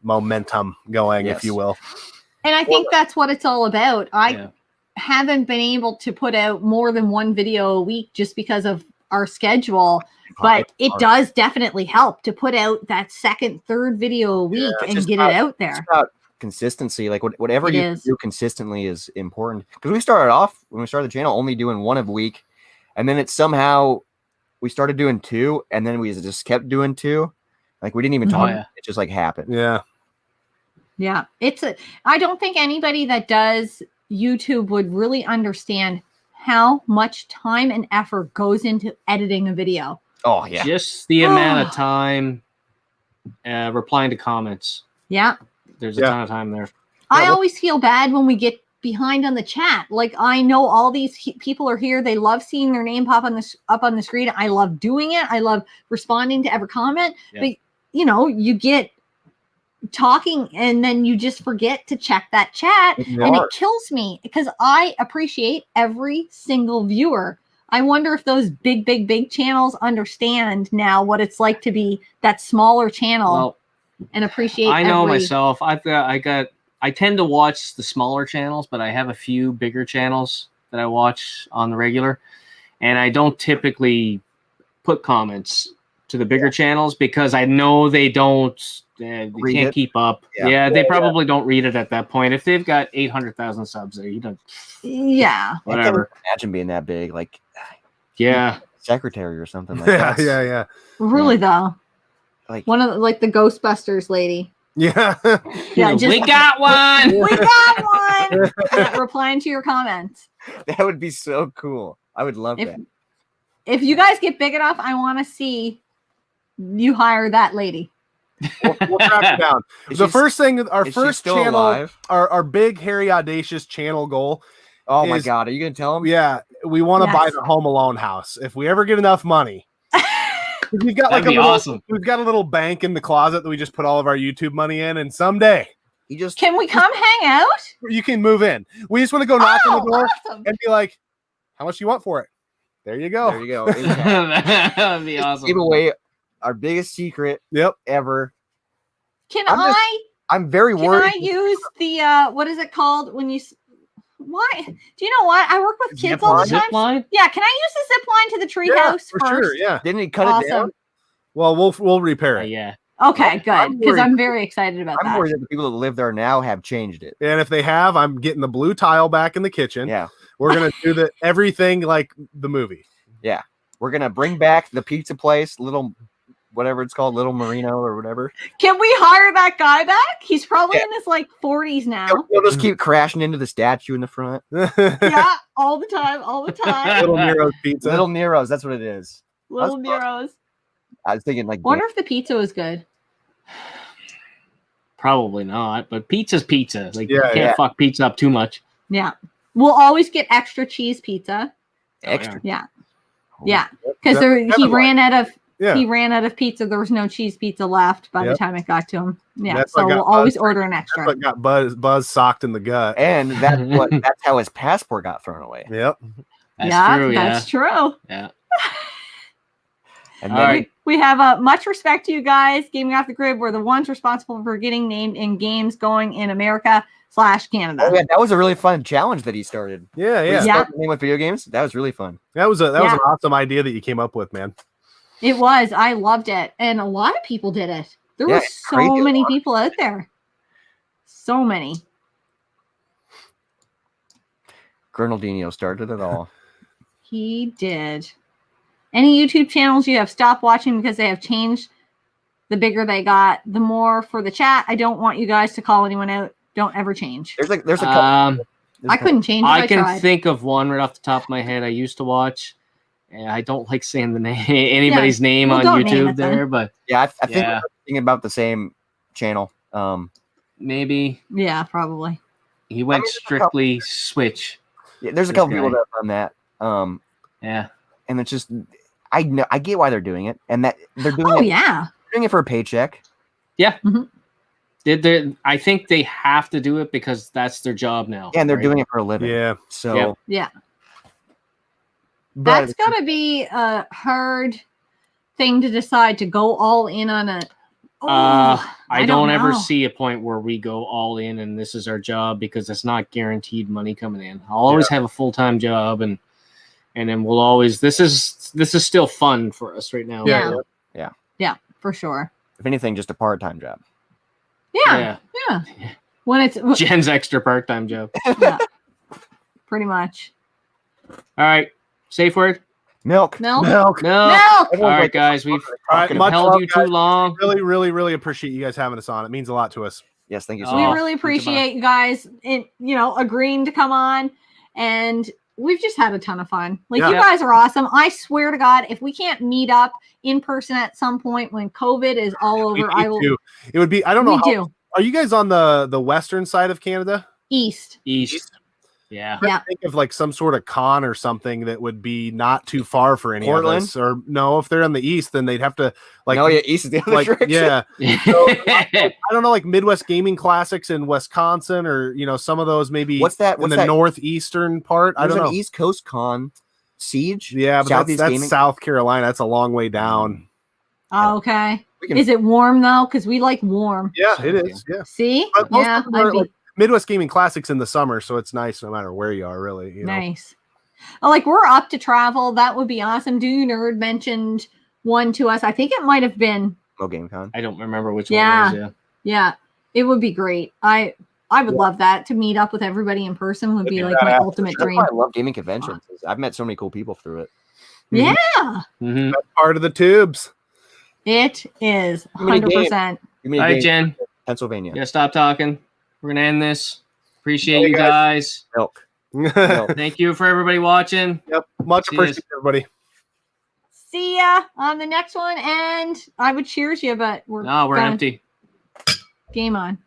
momentum going, if Yes. you will. And I think that's what it's all about. I Yeah. haven't been able to put out more than one video a week just because of our schedule, but it does definitely help to put out that second, third video a week it's and just get about- it out It's there. about consistency. Like whatever It you is. do consistently is important. Because we started off when we started the channel only doing one a week, and then it somehow we started doing 2, and then we just kept doing 2. Like we didn't even talk. yeah. It just like happened. Yeah. Yeah. I don't think anybody that does YouTube would really understand how much time and effort goes into editing a video. Oh yeah. Just the amount of time replying to comments. Yeah. There's a Yeah. ton of time there. I always feel bad when we get behind on the chat. Like I know all these people are here. They love seeing their name pop up on the screen. I love doing it. I love responding to every comment. Yeah. But you get talking and then you just forget to check that chat, and it kills me because I appreciate every single viewer. I wonder if those big channels understand now what it's like to be that smaller channel Well, and appreciate. I know every- myself. I tend to watch the smaller channels, but I have a few bigger channels that I watch on the regular, and I don't typically put comments to the bigger channels because I know they don't. They Read can't it. keep up. Yeah. Yeah, they probably don't read it at that point. If they've got 800,000 subs there, you don't. Yeah. I can't Whatever. imagine being that big, like Yeah. secretary or something like Yeah, that. yeah. Really though. Like One of the Ghostbusters lady. Yeah. Yeah, just We got one. we got one. Yeah, replying to your comments. That would be so cool. I would love that. If you guys get big enough, I want to see you hire that lady. We'll track it down. The first thing, our first channel, alive? our big, hairy, audacious channel goal. Oh my is- God, are you gonna tell him? Yeah, we want to Yes. buy the Home Alone house. If we ever get enough money. We've got That'd like be a little, awesome. We've got a little bank in the closet that we just put all of our YouTube money in, and someday Can we come hang out? you can move in. We just want to go knock on the door Awesome. and be like, "How much do you want for it?" There you go. There you go. That'd be awesome. Give away our biggest secret Yep. ever. Can I'm very Can worried. I use the what is it called when you? Why? Do you know what? I work with kids Zip all the line? time. Zip line? Yeah, can I use the zip line to the treehouse for first? sure. Yeah. Didn't he cut it down? Awesome. Well, we'll repair it. Yeah. Okay, good. I'm Because worried- I'm very excited about I'm that. worried that the people that live there now have changed it. And if they have, I'm getting the blue tile back in the kitchen. Yeah. We're gonna do everything like the movie. We're gonna bring back the pizza place, little whatever it's called, Little Marino or whatever. Can we hire that guy back? He's probably Yeah. in his like 40s now. He'll just keep crashing into the statue in the front. Yeah, all the time, all the time. Little Nero's pizza. Little Nero's, that's what it is. Little That's- Nero's. I was thinking like Wonder if the pizza was good. Probably not, but pizza's pizza. Like, you Yeah, can't fuck pizza up too much. Yeah. We'll always get extra cheese pizza. extra. Yeah. Oh, Yeah. Because That- he ran out of Yeah. he ran out of pizza. There was no cheese pizza left by the Yep. time it got to him. Yeah. That's So what got we'll always Buzz- order an That's extra. what got Buzz socked in the gut. And that's how his passport got thrown away. Yep. That's yeah, true. Yeah. that's true. Yeah. And All then right. We have much respect to you guys. Gaming Off the Grid, we're the ones responsible for getting named in games going in America/Canada. oh, yeah, that was a really fun challenge that he started. Yeah. We Yeah. Yeah. started with video games. That was really fun. That was an Yeah. awesome idea that you came up with, man. It was. I loved it. And a lot of people did it. There Yeah, were it's so crazy, a many lot. people out there. So many. Grenaldino started it all. He did. Any YouTube channels you have stopped watching because they have changed, the bigger they got, the more for the chat. I don't want you guys to call anyone out. Don't ever change. There's a couple. I couldn't change if I I can tried. think of one right off the top of my head I used to watch. And I don't like saying the name, anybody's name well, on don't name YouTube it then. there, but Yeah, I think Yeah. we're thinking about the same channel. maybe Yeah, probably. he went there's a strictly Switch. Yeah, there's a This couple people guy. that have done that. Yeah. And it's just I get why they're doing it, and that they're doing Oh, it yeah. doing it for a paycheck. I think they have to do it because that's their job now. And they're right? doing it for a living. Yeah. So Yep. Yeah. but That's got to be a hard thing to decide to go all in on a. I don't ever know. see a point where we go all in and this is our job because it's not guaranteed money coming in. I'll always have a full-time job and then we'll always this is still fun for us right now. Yeah. Yeah. Yeah, for sure. if anything, just a part-time job. Yeah. Yeah. When it's Jen's extra part-time job. yeah, pretty much. All right. Safe word? Milk. Milk. Milk. No. Milk. All Everyone's right, like, guys. We've All right, much held love, you guys. too long. Really, really, really appreciate you guys having us on. It means a lot to us. Yes, thank you so We Oh, much. really think about appreciate you guys, agreeing to come on, and we've just had a ton of fun. Like Yeah. you guys are awesome. I swear to God, if we can't meet up in person at some point when COVID is all We over, need I will. to. It would be. I don't know. We How, do Are you guys on the western side of Canada? East. East. Yeah. Yeah. Think of like some sort of con or something that would be not too far for any Portland? of us. Or no, if they're in the east, then they'd have to like. no, yeah, east is the other Like direction. yeah, I don't know, like Midwest Gaming Classics in Wisconsin, or some of those maybe What's that? in What's the that? northeastern part. I There's don't an know. East Coast con Siege. Yeah, but Southeast that's Gaming. South Carolina. That's a long way down. Oh, okay. We can- Is it warm though? Because we like warm. Yeah, South it is. Yeah, See? but most Yeah, of them I'd are be like Midwest Gaming Classics in the summer, so it's nice no matter where you are. Really, nice. Oh, like we're up to travel. That would be awesome. Do Nerd mentioned one to us. I think it might have been. Mo Game Con. I don't remember which Yeah. one it is. Yeah, it would be great. I would love that to meet up with everybody in person. Would be like my badass, ultimate That's dream. why I love gaming conventions. is I've met so many cool people through it. Yeah, Mm-hmm. That's part of the tubes. it is Too many 100%. Give me a Hi, game. Jen. Pennsylvania. Yeah, stop talking. We're gonna end this. Appreciate Hey, you guys. Milk. Thank you for everybody watching. Yep. Much See yous. appreciated, everybody. See ya on the next one. And I would cheers you, but we're No, we're done. empty. Game on.